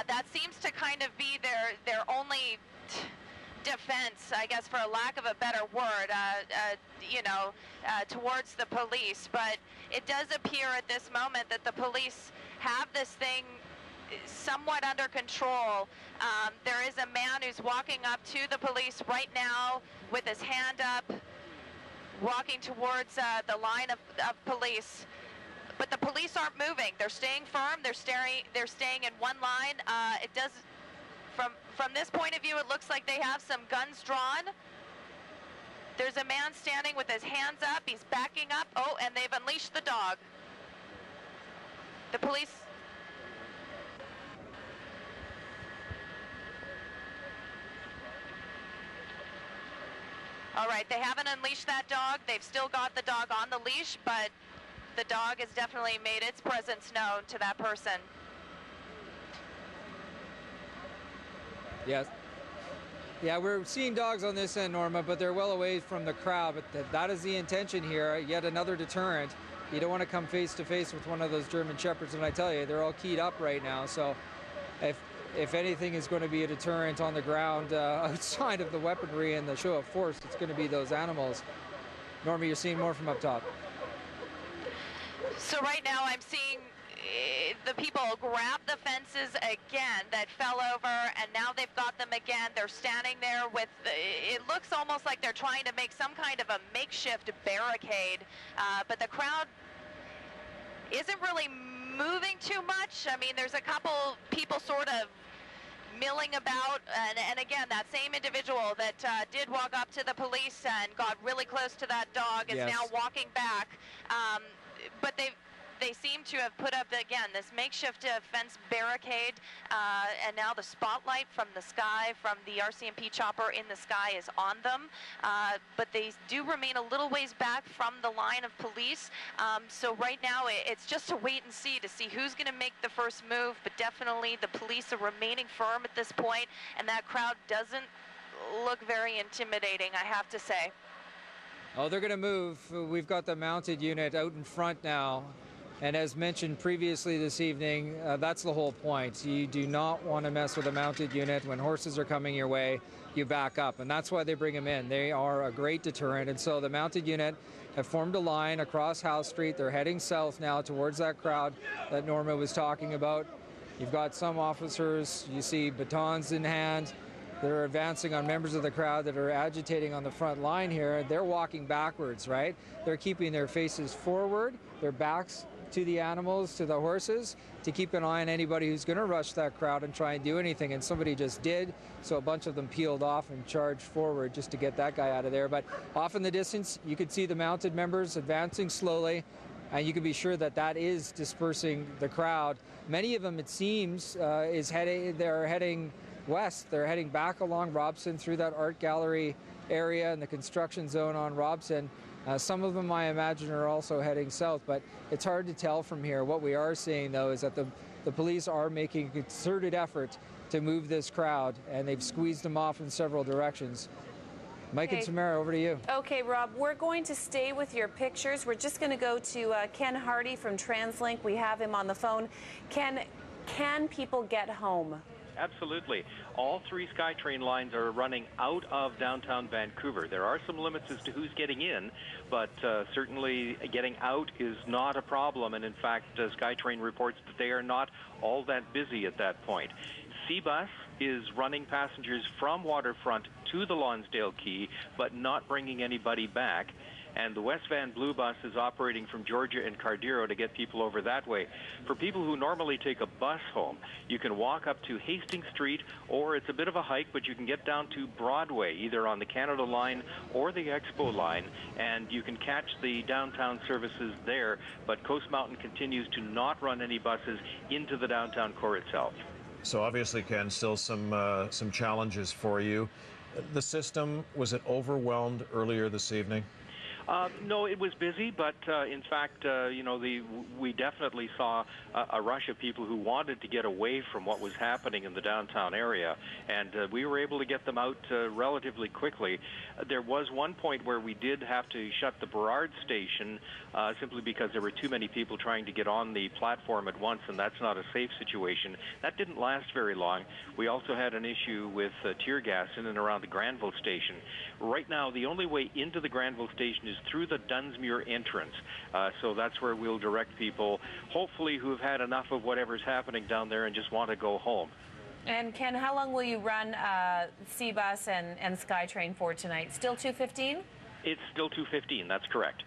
That seems to kind of be their only defense, I guess, for a lack of a better word, towards the police. But it does appear at this moment that the police have this thing somewhat under control. There is a man who's walking up to the police right now with his hand up, walking towards the line of police. But the police aren't moving. They're staying firm. They're staying in one line. It does. From this point of view, it looks like they have some guns drawn. There's a man standing with his hands up. He's backing up. Oh, and they've unleashed the dog. The police... All right, they haven't unleashed that dog. They've still got the dog on the leash, but the dog has definitely made its presence known to that person. Yes. Yeah, we're seeing dogs on this end, Norma, but they're well away from the crowd. But that is the intention here, yet another deterrent. You don't want to come face to face with one of those German Shepherds, and I tell you, they're all keyed up right now. So if anything is going to be a deterrent on the ground outside of the weaponry and the show of force, it's going to be those animals. Norma, you're seeing more from up top. So right now I'm seeing the people grab the fences again that fell over, and now they've got them again. They're standing there with, it looks almost like they're trying to make some kind of a makeshift barricade, but the crowd isn't really moving too much. I mean, there's a couple people sort of milling about, and again, that same individual that did walk up to the police and got really close to that dog is now walking back. But they seem to have put up, again, this makeshift fence barricade, and now the spotlight from the sky, from the RCMP chopper in the sky is on them. But they do remain a little ways back from the line of police. So right now, it's just a wait and see to see who's going to make the first move. But definitely the police are remaining firm at this point, and that crowd doesn't look very intimidating, I have to say. Oh, they're going to move. We've got the mounted unit out in front now. And as mentioned previously this evening, that's the whole point. You do not want to mess with a mounted unit. When horses are coming your way, you back up. And that's why they bring them in. They are a great deterrent. And so the mounted unit have formed a line across House Street. They're heading south now towards that crowd that Norma was talking about. You've got some officers, you see batons in hand. They're advancing on members of the crowd that are agitating on the front line here. They're walking backwards, right? They're keeping their faces forward, their backs to the animals, to the horses, to keep an eye on anybody who's going to rush that crowd and try and do anything. And somebody just did, so a bunch of them peeled off and charged forward just to get that guy out of there. But off in the distance, you could see the mounted members advancing slowly, and you can be sure that that is dispersing the crowd. Many of them, it seems, they're heading west. They're heading back along Robson through that art gallery area and the construction zone on Robson. Some of them, I imagine, are also heading south, but it's hard to tell from here. What we are seeing, though, is that the police are making a concerted effort to move this crowd, and they've squeezed them off in several directions. Mike and Tamara, over to you. Okay, Rob, we're going to stay with your pictures. We're just going to go to Ken Hardy from TransLink. We have him on the phone. Ken, can people get home? Absolutely. All 3 SkyTrain lines are running out of downtown Vancouver. There are some limits as to who's getting in, but certainly getting out is not a problem. And in fact, SkyTrain reports that they are not all that busy at that point. Seabus is running passengers from Waterfront to the Lonsdale Quay, but not bringing anybody back. And the West Van Blue Bus is operating from Georgia and Cardero to get people over that way. For people who normally take a bus home, you can walk up to Hastings Street, or it's a bit of a hike, but you can get down to Broadway, either on the Canada line or the Expo line, and you can catch the downtown services there. But Coast Mountain continues to not run any buses into the downtown core itself. So obviously, Ken, still some challenges for you. The system, was it overwhelmed earlier this evening? No, it was busy, but in fact, we definitely saw a rush of people who wanted to get away from what was happening in the downtown area, and we were able to get them out relatively quickly. There was one point where we did have to shut the Burrard station simply because there were too many people trying to get on the platform at once, and that's not a safe situation. That didn't last very long. We also had an issue with tear gas in and around the Granville station. Right now, the only way into the Granville station is through the Dunsmuir entrance. So that's where we'll direct people, hopefully who have had enough of whatever's happening down there and just want to go home. And Ken, how long will you run Seabus and SkyTrain for tonight? Still 2:15? It's still 2:15, that's correct.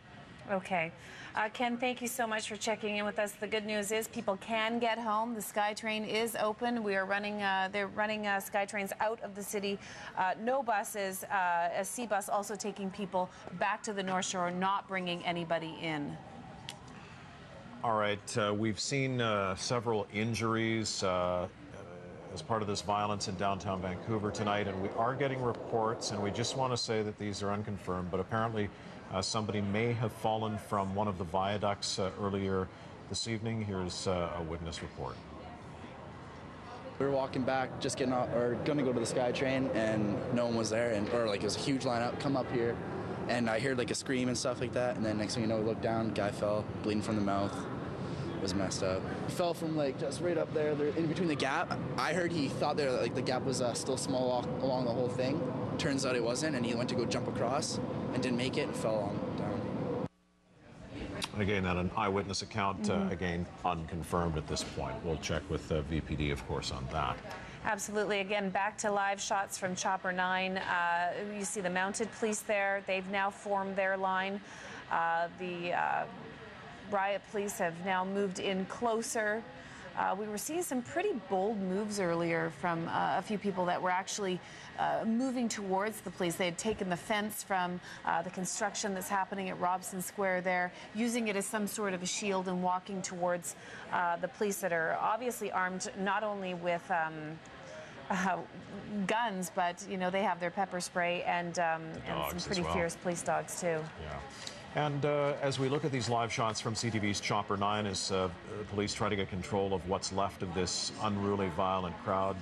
Okay. Ken, thank you so much for checking in with us. The good news is people can get home. The SkyTrain is open. We are running, they're running SkyTrains out of the city. No buses. A Seabus also taking people back to the North Shore, not bringing anybody in. All right. We've seen several injuries as part of this violence in downtown Vancouver tonight, and we are getting reports, and we just want to say that these are unconfirmed, but apparently somebody may have fallen from one of the viaducts earlier this evening. Here's a witness report. We were walking back, just getting out, or going to go to the SkyTrain, and no one was there, or like it was a huge lineup. Come up here, and I heard like a scream and stuff like that, and then next thing you know, we looked down, guy fell, bleeding from the mouth. It was messed up. He fell from like just right up there, in between the gap. I heard he thought there like the gap was still small along the whole thing. Turns out it wasn't, and he went to go jump across and didn't make it and fell on down. Again, that an eyewitness account, again, unconfirmed at this point. We'll check with VPD, of course, on that. Absolutely. Again, back to live shots from Chopper 9. You see the mounted police there. They've now formed their line. The riot police have now moved in closer. We were seeing some pretty bold moves earlier from a few people that were actually moving towards the police. They had taken the fence from the construction that's happening at Robson Square there, using it as some sort of a shield and walking towards the police that are obviously armed not only with guns, but, you know, they have their pepper spray and some pretty fierce police dogs, too. Yeah. And as we look at these live shots from CTV's Chopper 9, as police try to get control of what's left of this unruly, violent crowd,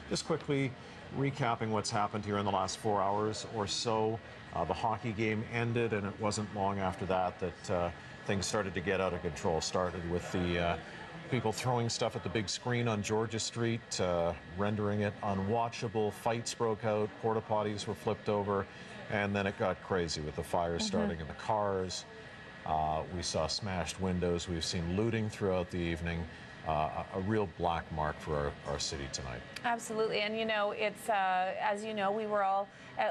just quickly recapping what's happened here in the last 4 hours or so. The hockey game ended, and it wasn't long after that that things started to get out of control. Started with the people throwing stuff at the big screen on Georgia Street, rendering it unwatchable. Fights broke out, porta potties were flipped over. And then it got crazy with the fires starting in the cars. We saw smashed windows. We've seen looting throughout the evening. A real black mark for our city tonight. Absolutely. And, you know, it's, as you know, we were all,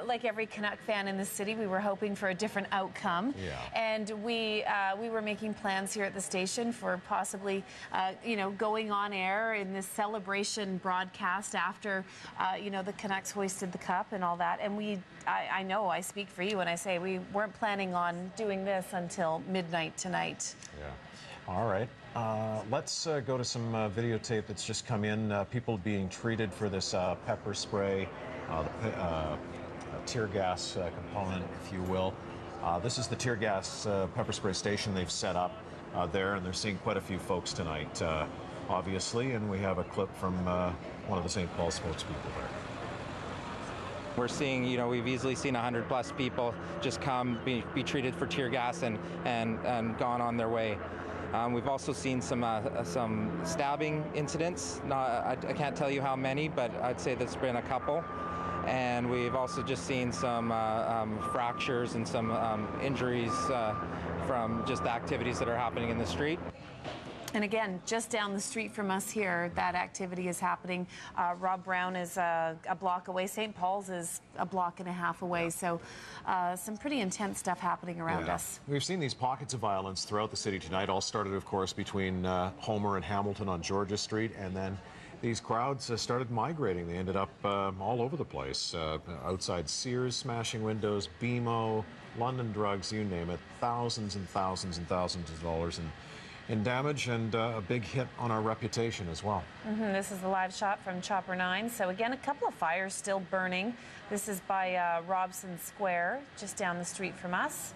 like every Canuck fan in the city, we were hoping for a different outcome. Yeah. And we were making plans here at the station for possibly, you know, going on air in this celebration broadcast after, you know, the Canucks hoisted the cup and all that. And I know I speak for you when I say we weren't planning on doing this until midnight tonight. Yeah. All right. Let's go to some videotape that's just come in. People being treated for this pepper spray, tear gas component, if you will. This is the tear gas pepper spray station they've set up there, and they're seeing quite a few folks tonight, obviously, and we have a clip from one of the St. Paul spokespeople there. We're seeing, we've easily seen 100+ people just come, be treated for tear gas and gone on their way. We've also seen some stabbing incidents. I can't tell you how many, but I'd say there's been a couple. And we've also just seen some fractures and some injuries from just the activities that are happening in the street. And again, just down the street from us here, that activity is happening. Rob Brown is a block away. St. Paul's is a block and a half away. So some pretty intense stuff happening around us. We've seen these pockets of violence throughout the city tonight. All started, of course, between Homer and Hamilton on Georgia Street. And then these crowds started migrating. They ended up all over the place. Outside Sears, smashing windows, BMO, London Drugs, you name it. Thousands and thousands and thousands of dollars in damage, and a big hit on our reputation as well. This is the live shot from Chopper 9. So again, a couple of fires still burning. This is by Robson Square, just down the street from us.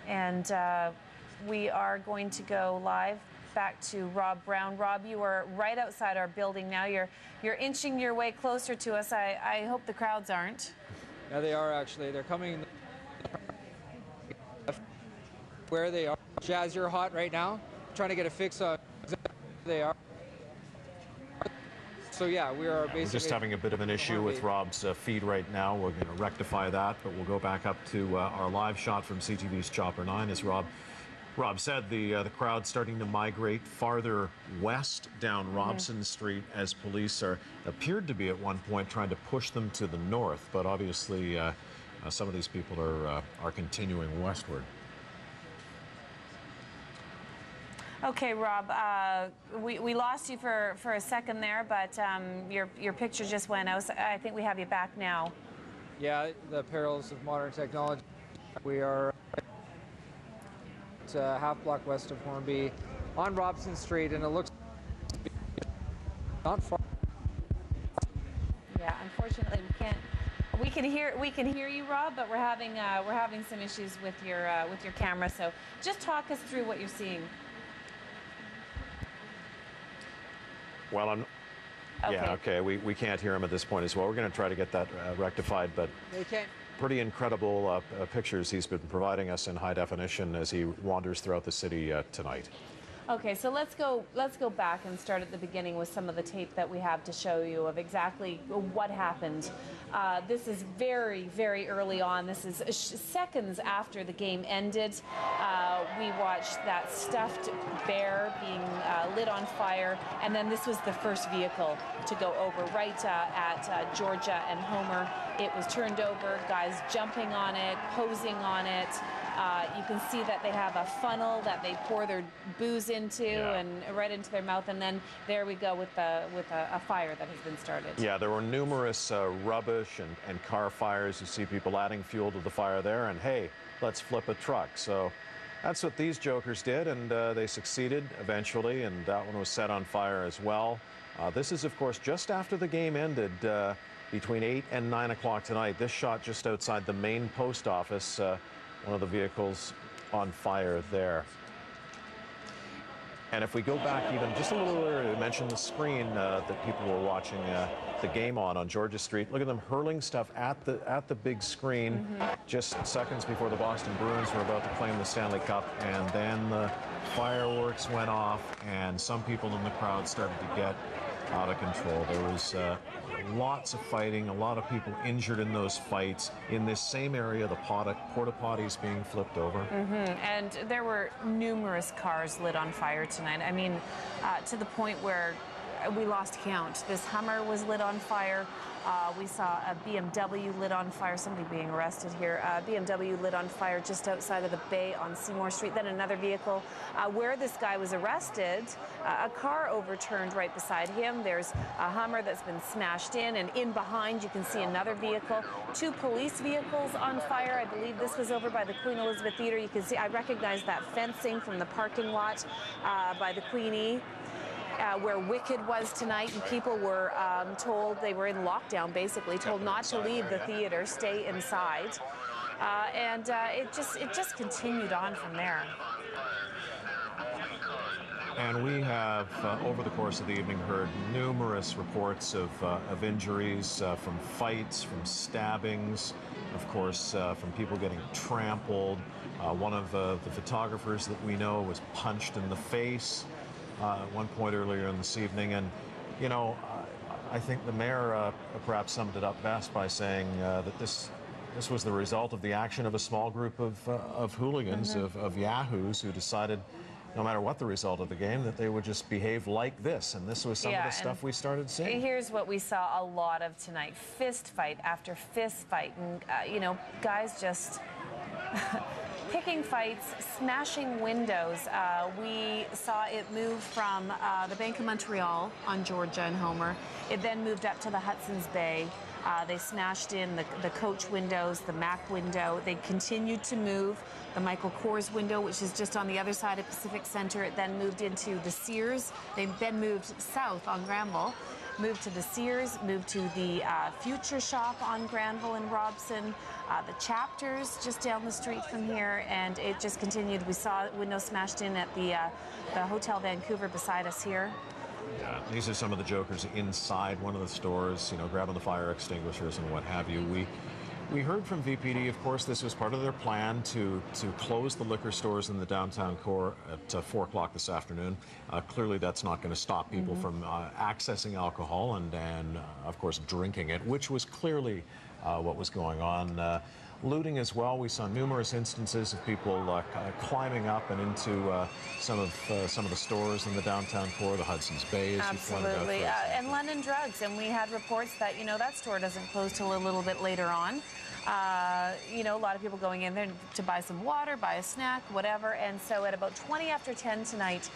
And we are going to go live back to Rob Brown. Rob, you are right outside our building now. You're inching your way closer to us. I hope the crowds aren't. Yeah, they are actually. They're coming where they are. Jazz, you're hot right now. Trying to get a fix on they are. So yeah, we are basically... We're just having a bit of an issue with Rob's feed right now. We're going to rectify that, but we'll go back up to our live shot from CTV's Chopper 9 as Rob said, the crowd starting to migrate farther west down Robson Street as police appeared to be at one point trying to push them to the north, but obviously some of these people are continuing westward. Okay, Rob, we lost you for a second there, but your picture just went out. I think we have you back now. Yeah, the perils of modern technology. We are a half block west of Hornby on Robson Street, and it looks not far. Yeah, unfortunately we can't. We can hear you, Rob, but we're having some issues with your camera. So just talk us through what you're seeing. Well, we can't hear him at this point as well. We're going to try to get that rectified, but pretty incredible pictures he's been providing us in high definition as he wanders throughout the city tonight. Okay, so let's go back and start at the beginning with some of the tape that we have to show you of exactly what happened. This is very, very early on. This is seconds after the game ended. We watched that stuffed bear being lit on fire, and then this was the first vehicle to go over right at Georgia and Homer. It was turned over, guys jumping on it, posing on it. You can see that they have a funnel that they pour their booze into and right into their mouth, and then there we go with a fire that has been started. Yeah, there were numerous rubbish and car fires. You see people adding fuel to the fire there, and hey, let's flip a truck. So that's what these jokers did, and they succeeded eventually, and that one was set on fire as well. This is, of course, just after the game ended, between 8 and 9 o'clock tonight. This shot just outside the main post office. One of the vehicles on fire there. And if we go back even just a little earlier, I mentioned the screen that people were watching the game on Georgia Street. Look at them hurling stuff at the big screen just seconds before the Boston Bruins were about to claim the Stanley Cup. And then the fireworks went off, and some people in the crowd started to get out of control. There was lots of fighting, a lot of people injured in those fights. In this same area, the porta potties being flipped over. And there were numerous cars lit on fire tonight. I mean, to the point where we lost count. This Hummer was lit on fire. We saw a BMW lit on fire, somebody being arrested here. BMW lit on fire just outside of the bay on Seymour Street. Then another vehicle where this guy was arrested, a car overturned right beside him. There's a Hummer that's been smashed in behind you can see another vehicle. 2 police vehicles on fire. I believe this was over by the Queen Elizabeth Theatre. You can see, I recognize that fencing from the parking lot by the Queenie. Where Wicked was tonight, and people were told, they were in lockdown basically, told not to leave the theater, stay inside, and it just continued on from there. And we have, over the course of the evening, heard numerous reports of injuries from fights, from stabbings, of course, from people getting trampled. One of the photographers that we know was punched in the face at one point earlier in this evening. And, you know, I think the mayor perhaps summed it up best by saying that this was the result of the action of a small group of hooligans, of yahoos, who decided, no matter what the result of the game, that they would just behave like this. And this was some of the stuff we started seeing. Here's what we saw a lot of tonight. Fist fight after fist fight. And, you know, guys just picking fights, smashing windows. We saw it move from the Bank of Montreal on Georgia and Homer. It then moved up to the Hudson's Bay. They smashed in the coach windows, the Mac window. They continued to move the Michael Kors window, which is just on the other side of Pacific Center. It then moved into the Sears. They then moved south on Granville, moved to the Sears, moved to the Future Shop on Granville and Robson, the Chapters just down the street from here, and it just continued. We saw windows smashed in at the Hotel Vancouver beside us here. Yeah, these are some of the jokers inside one of the stores, you know, grabbing the fire extinguishers and what have you. We heard from VPD, of course, this was part of their plan to close the liquor stores in the downtown core at 4 o'clock this afternoon. Clearly, that's not going to stop people from accessing alcohol and of course, drinking it, which was clearly what was going on. Looting as well. We saw numerous instances of people climbing up and into some of the stores in the downtown core, the Hudson's Bay, as you pointed out. Absolutely, and London Drugs. And we had reports that, you know, that store doesn't close till a little bit later on. You know, a lot of people going in there to buy some water, buy a snack, whatever. And so at about 20 after 10 tonight,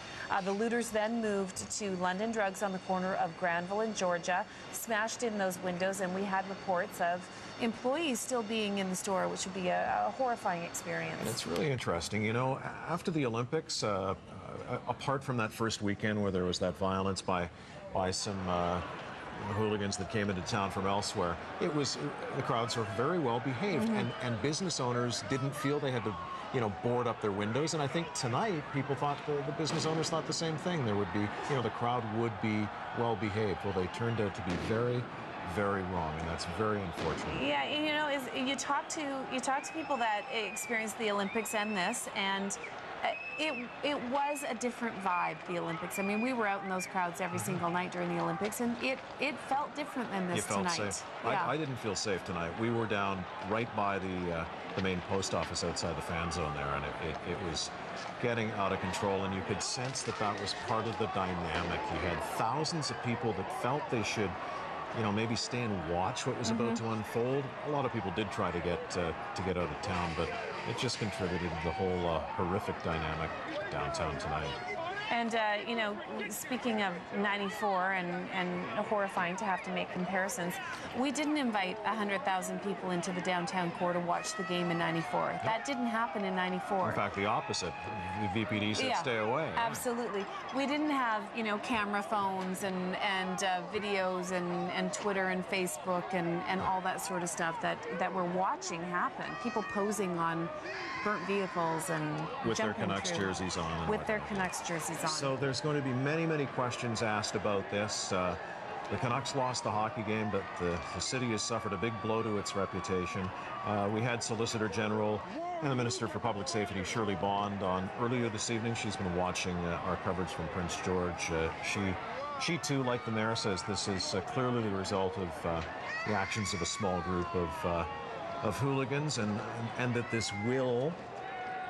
the looters then moved to London Drugs on the corner of Granville and Georgia, smashed in those windows, and we had reports of employees still being in the store, which would be a horrifying experience. And it's really interesting, you know, after the Olympics, apart from that first weekend where there was that violence by some hooligans that came into town from elsewhere, the crowds were very well behaved, and business owners didn't feel they had to, you know, board up their windows. And I think tonight people thought the business owners thought the same thing. There would be, you know, the crowd would be well behaved. Well, they turned out to be very, very wrong, and that's very unfortunate. Yeah, you know, you talk to people that experienced the Olympics and this, and it was a different vibe, the Olympics. I mean, we were out in those crowds every single night during the Olympics, and it felt different than this tonight. You felt safe. Yeah. I didn't feel safe tonight. We were down right by the main post office outside the fan zone there, and it was getting out of control, and you could sense that was part of the dynamic. You had thousands of people that felt they should, you know, maybe stay and watch what was about to unfold. A lot of people did try to get out of town, but it just contributed to the whole horrific dynamic downtown tonight. And, you know, speaking of 94 and horrifying to have to make comparisons, we didn't invite 100,000 people into the downtown core to watch the game in 94. Yep. That didn't happen in 94. In fact, the opposite. The VPD said stay away. Absolutely. We didn't have, you know, camera phones and videos and Twitter and Facebook and all that sort of stuff that we're watching happen. People posing on burnt vehicles and with their Canucks jerseys on. With their Canucks jerseys on. So there's going to be many, many questions asked about this. The Canucks lost the hockey game, but the city has suffered a big blow to its reputation. We had Solicitor General and the Minister for Public Safety, Shirley Bond, on earlier this evening. She's been watching our coverage from Prince George. She too, like the mayor, says this is clearly the result of the actions of a small group of hooligans, and that this will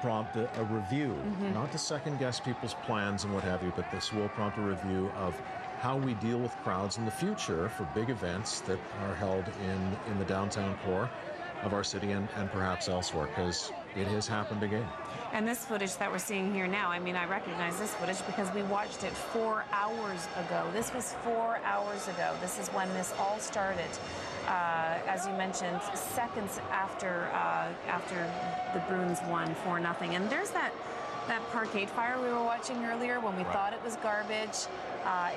prompt a review, not to second guess people's plans and what have you, but this will prompt a review of how we deal with crowds in the future for big events that are held in the downtown core of our city and perhaps elsewhere, because it has happened again. And this footage that we're seeing here now, I mean, I recognize this footage because we watched it 4 hours ago. This was 4 hours ago. This is when this all started. As you mentioned, seconds after the Bruins won 4-0. And there's that parkade fire we were watching earlier when we thought it was garbage.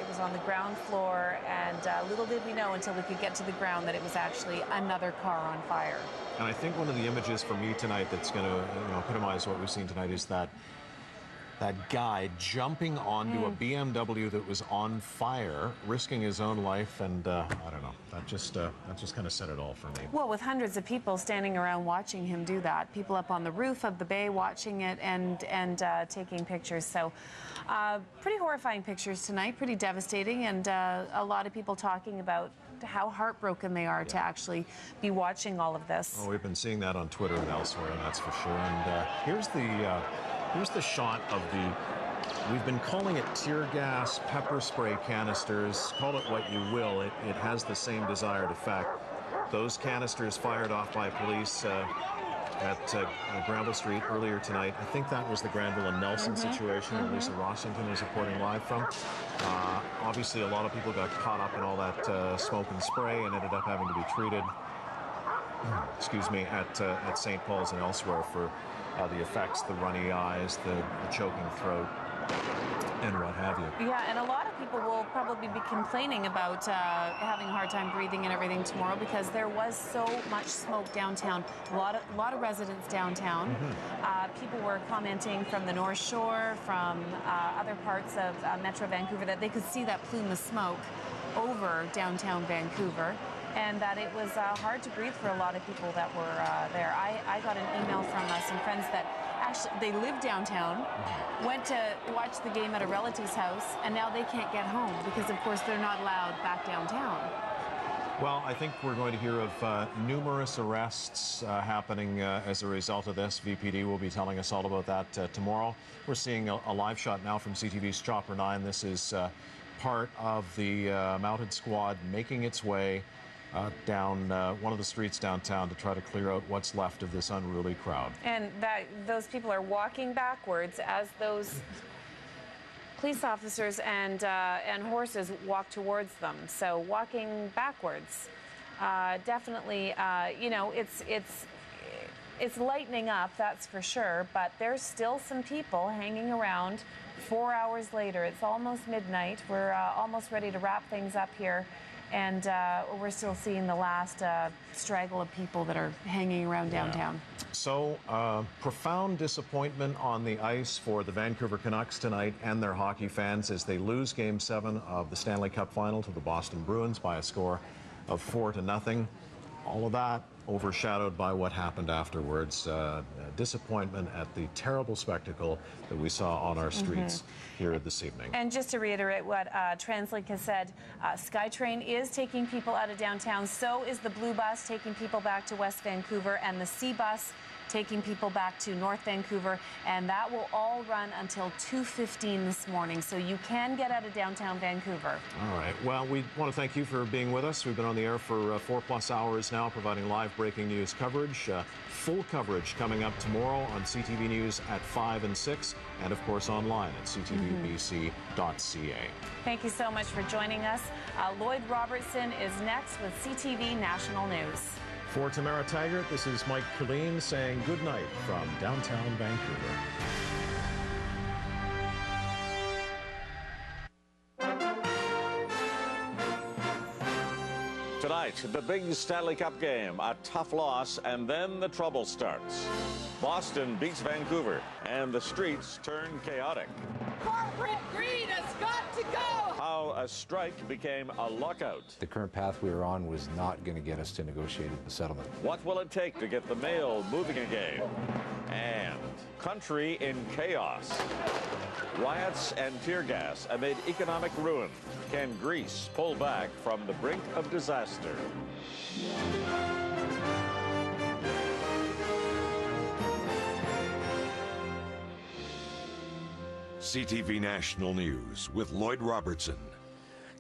It was on the ground floor, and little did we know until we could get to the ground that it was actually another car on fire. And I think one of the images for me tonight that's going to epitomize what we've seen tonight is that guy jumping onto a BMW that was on fire, risking his own life, and I don't know, that just kind of said it all for me. Well, with hundreds of people standing around watching him do that, people up on the roof of the bay watching it and taking pictures. So pretty horrifying pictures tonight, pretty devastating, and a lot of people talking about how heartbroken they are to actually be watching all of this. Oh, we've been seeing that on Twitter and elsewhere, and that's for sure. And here's the shot of we've been calling it tear gas, pepper spray canisters, call it what you will. It has the same desired effect. Those canisters fired off by police at Granville Street earlier tonight. I think that was the Granville and Nelson situation where Lisa Rossington was reporting live from. Obviously, a lot of people got caught up in all that smoke and spray and ended up having to be treated, excuse me, at St. Paul's and elsewhere for the effects, the runny eyes, the choking throat, and what have you. Yeah, and a lot of people will probably be complaining about having a hard time breathing and everything tomorrow because there was so much smoke downtown. A lot of residents downtown. People were commenting from the North Shore, from other parts of Metro Vancouver, that they could see that plume of smoke over downtown Vancouver, and that it was hard to breathe for a lot of people that were there. I got an email from some friends that actually they live downtown, went to watch the game at a relative's house, and now they can't get home because, of course, they're not allowed back downtown. Well, I think we're going to hear of numerous arrests happening as a result of this. VPD will be telling us all about that tomorrow. We're seeing a live shot now from CTV's Chopper 9. This is part of the mounted squad making its way down one of the streets downtown to try to clear out what's left of this unruly crowd. And those people are walking backwards as those police officers and horses walk towards them. So walking backwards, definitely, you know, it's lightening up, that's for sure. But there's still some people hanging around 4 hours later. It's almost midnight. We're almost ready to wrap things up here. And we're still seeing the last straggle of people that are hanging around downtown. So, profound disappointment on the ice for the Vancouver Canucks tonight and their hockey fans as they lose Game 7 of the Stanley Cup Final to the Boston Bruins by a score of 4-0. All of that overshadowed by what happened afterwards. Disappointment at the terrible spectacle that we saw on our streets here this evening. And just to reiterate what TransLink has said, SkyTrain is taking people out of downtown. So is the Blue Bus taking people back to West Vancouver, and the C Bus taking people back to North Vancouver, and that will all run until 2:15 this morning, so you can get out of downtown Vancouver. All right. Well, we want to thank you for being with us. We've been on the air for 4+ hours now, providing live breaking news coverage. Full coverage coming up tomorrow on CTV News at 5 and 6, and of course online at ctvbc.ca. Thank you so much for joining us. Lloyd Robertson is next with CTV National News. For Tamara Taggart, this is Mike Killeen saying good night from downtown Vancouver. Tonight, the big Stanley Cup game, a tough loss, and then the trouble starts. Boston beats Vancouver, and the streets turn chaotic. Corporate greed has got to go! How a strike became a lockout. The current path we were on was not going to get us to negotiate a settlement. What will it take to get the mail moving again? And country in chaos. Riots and tear gas amid economic ruin. Can Greece pull back from the brink of disaster? CTV National News with Lloyd Robertson.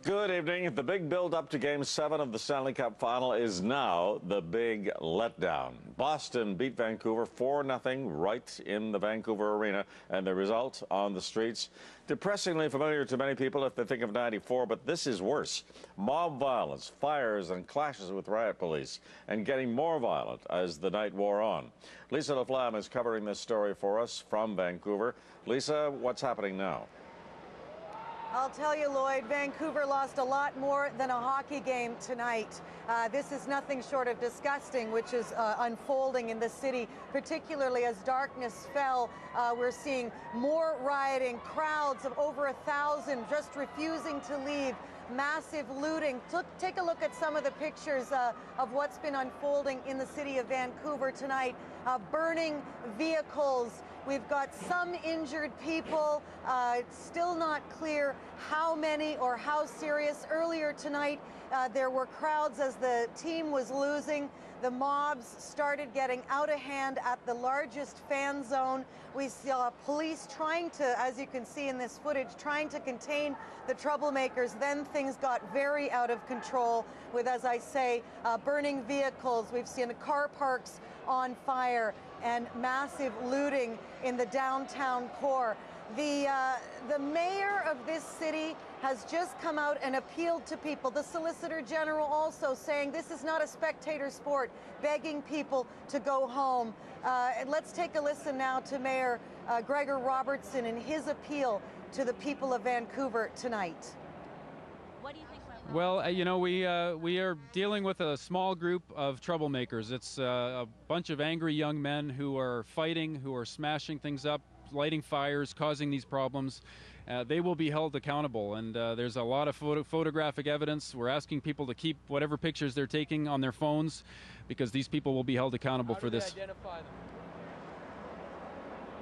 Good evening. The big build-up to Game 7 of the Stanley Cup Final is now the big letdown. Boston beat Vancouver 4-0 right in the Vancouver arena, and the result on the streets, depressingly familiar to many people if they think of '94, but this is worse. Mob violence, fires, and clashes with riot police, and getting more violent as the night wore on. Lisa LaFlamme is covering this story for us from Vancouver. Lisa, what's happening now? I'll tell you, Lloyd, Vancouver lost a lot more than a hockey game tonight. This is nothing short of disgusting, which is unfolding in the city, particularly as darkness fell. We're seeing more rioting, crowds of over 1,000 just refusing to leave. Massive looting. Take a look at some of the pictures of what's been unfolding in the city of Vancouver tonight. Burning vehicles. We've got some injured people. It's still not clear how many or how serious. Earlier tonight, there were crowds as the team was losing. The mobs started getting out of hand at the largest fan zone. We saw police trying to, as you can see in this footage, trying to contain the troublemakers. Then things got very out of control with, as I say, burning vehicles. We've seen the car parks on fire and massive looting in the downtown core. The mayor of this city has just come out and appealed to people. The Solicitor General also saying this is not a spectator sport, begging people to go home. And let's take a listen now to Mayor Gregor Robertson and his appeal to the people of Vancouver tonight. What do you think went wrong? Well, you know, we are dealing with a small group of troublemakers. It's a bunch of angry young men who are fighting, who are smashing things up, lighting fires, causing these problems. They will be held accountable, and there's a lot of photographic evidence. We're asking people to keep whatever pictures they're taking on their phones, because these people will be held accountable for this. Identify them?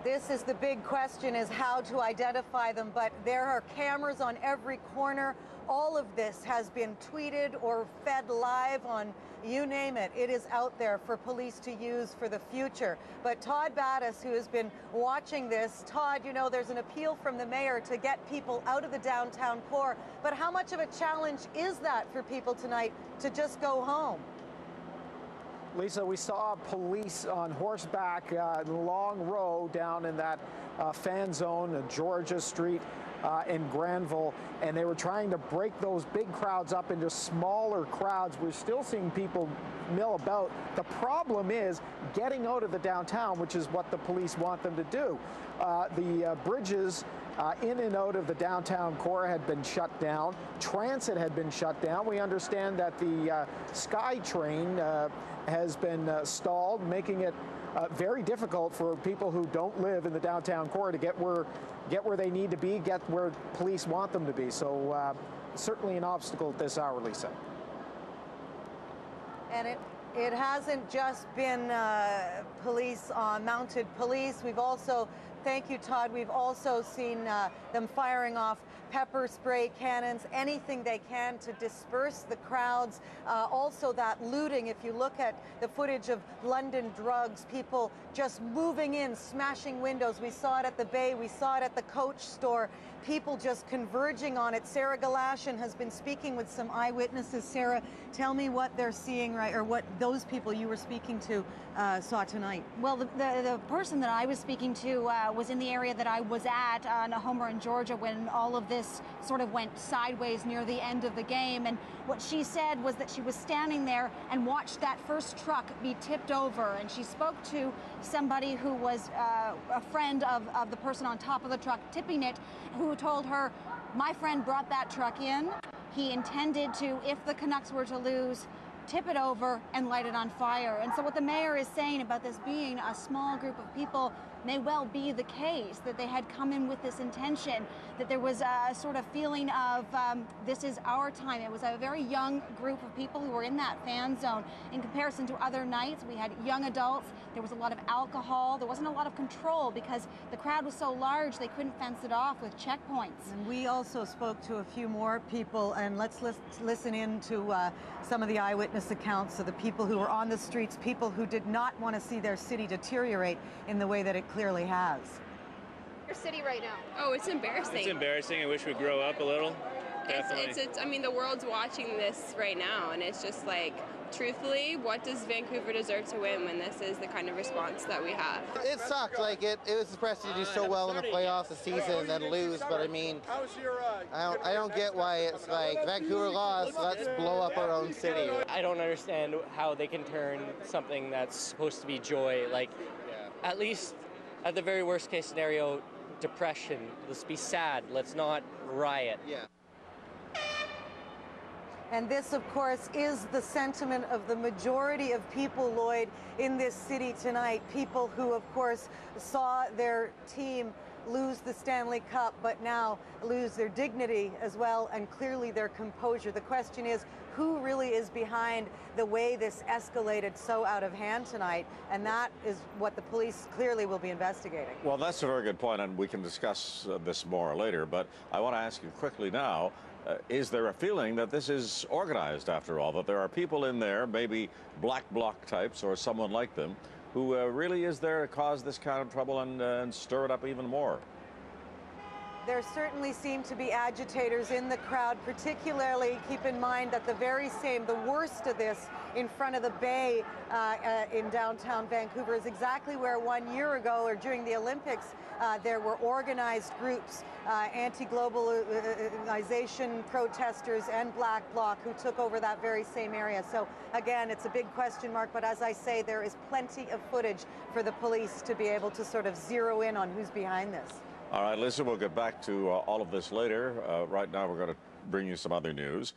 This is the big question, is how to identify them, but there are cameras on every corner. All of this has been tweeted or fed live on, you name it. It is out there for police to use for the future. But Todd Battis, who has been watching this, Todd, you know, there's an appeal from the mayor to get people out of the downtown core, but how much of a challenge is that for people tonight to just go home? Lisa, we saw police on horseback in a long row down in that fan zone, Georgia Street in Granville, and they were trying to break those big crowds up into smaller crowds. We're still seeing people mill about. The problem is getting out of the downtown, which is what the police want them to do. The bridges in and out of the downtown core had been shut down. Transit had been shut down. We understand that the SkyTrain has been stalled, making it very difficult for people who don't live in the downtown core to get where they need to be, get where police want them to be. So certainly an obstacle at this hour, Lisa. And it hasn't just been police, mounted police. We've also, thank you, Todd, we've also seen them firing off pepper spray cannons, anything they can to disperse the crowds. Also that looting, if you look at the footage of London Drugs, people just moving in, smashing windows. We saw it at the Bay, we saw it at the Coach store, people just converging on it. Sarah Galashan has been speaking with some eyewitnesses. Sarah, tell me what they're seeing, right, or what those people you were speaking to saw tonight. Well, the person that I was speaking to was in the area that I was at on Homer in Georgia when all of this sort of went sideways near the end of the game. And what she said was that she was standing there and watched that first truck be tipped over. And she spoke to somebody who was a friend of the person on top of the truck tipping it, who told her, my friend brought that truck in. He intended to, if the Canucks were to lose, tip it over and light it on fire. And so what the mayor is saying about this being a small group of people may well be the case, that they had come in with this intention, that there was a sort of feeling of this is our time. It was a very young group of people who were in that fan zone. In comparison to other nights, we had young adults, there was a lot of alcohol, there wasn't a lot of control because the crowd was so large they couldn't fence it off with checkpoints. And we also spoke to a few more people, and let's listen in to some of the eyewitness accounts of the people who were on the streets, people who did not want to see their city deteriorate in the way that it clearly has. Your city right now? Oh, it's embarrassing. It's embarrassing. I wish we'd grow up a little. It's I mean, the world's watching this right now, and it's just like, truthfully, what does Vancouver deserve to win when this is the kind of response that we have? It sucked. Like, it was impressive to do so well in the playoffs this season and then lose, but I mean, I don't get why it's like Vancouver lost, let's blow up our own city. I don't understand how they can turn something that's supposed to be joy, like, at least at the very worst case scenario, depression. Let's be sad. Let's not riot. Yeah. And this, of course, is the sentiment of the majority of people, Lloyd, in this city tonight. People who, of course, saw their team lose the Stanley Cup, but now lose their dignity as well, and clearly their composure. The question is, who really is behind the way this escalated so out of hand tonight? And that is what the police clearly will be investigating. Well, that's a very good point, and we can discuss this more later. But I want to ask you quickly now, is there a feeling that this is organized after all, that there are people in there, maybe black bloc types or someone like them, who really is there to cause this kind of trouble and stir it up even more? There certainly seem to be agitators in the crowd, particularly keep in mind that the worst of this in front of the Bay in downtown Vancouver is exactly where 1 year ago, or during the Olympics, there were organized groups, anti-globalization protesters and Black Bloc, who took over that very same area. So again, it's a big question mark, but as I say, there is plenty of footage for the police to be able to sort of zero in on who's behind this. All right, Lisa, we'll get back to all of this later. Right now, we're going to bring you some other news.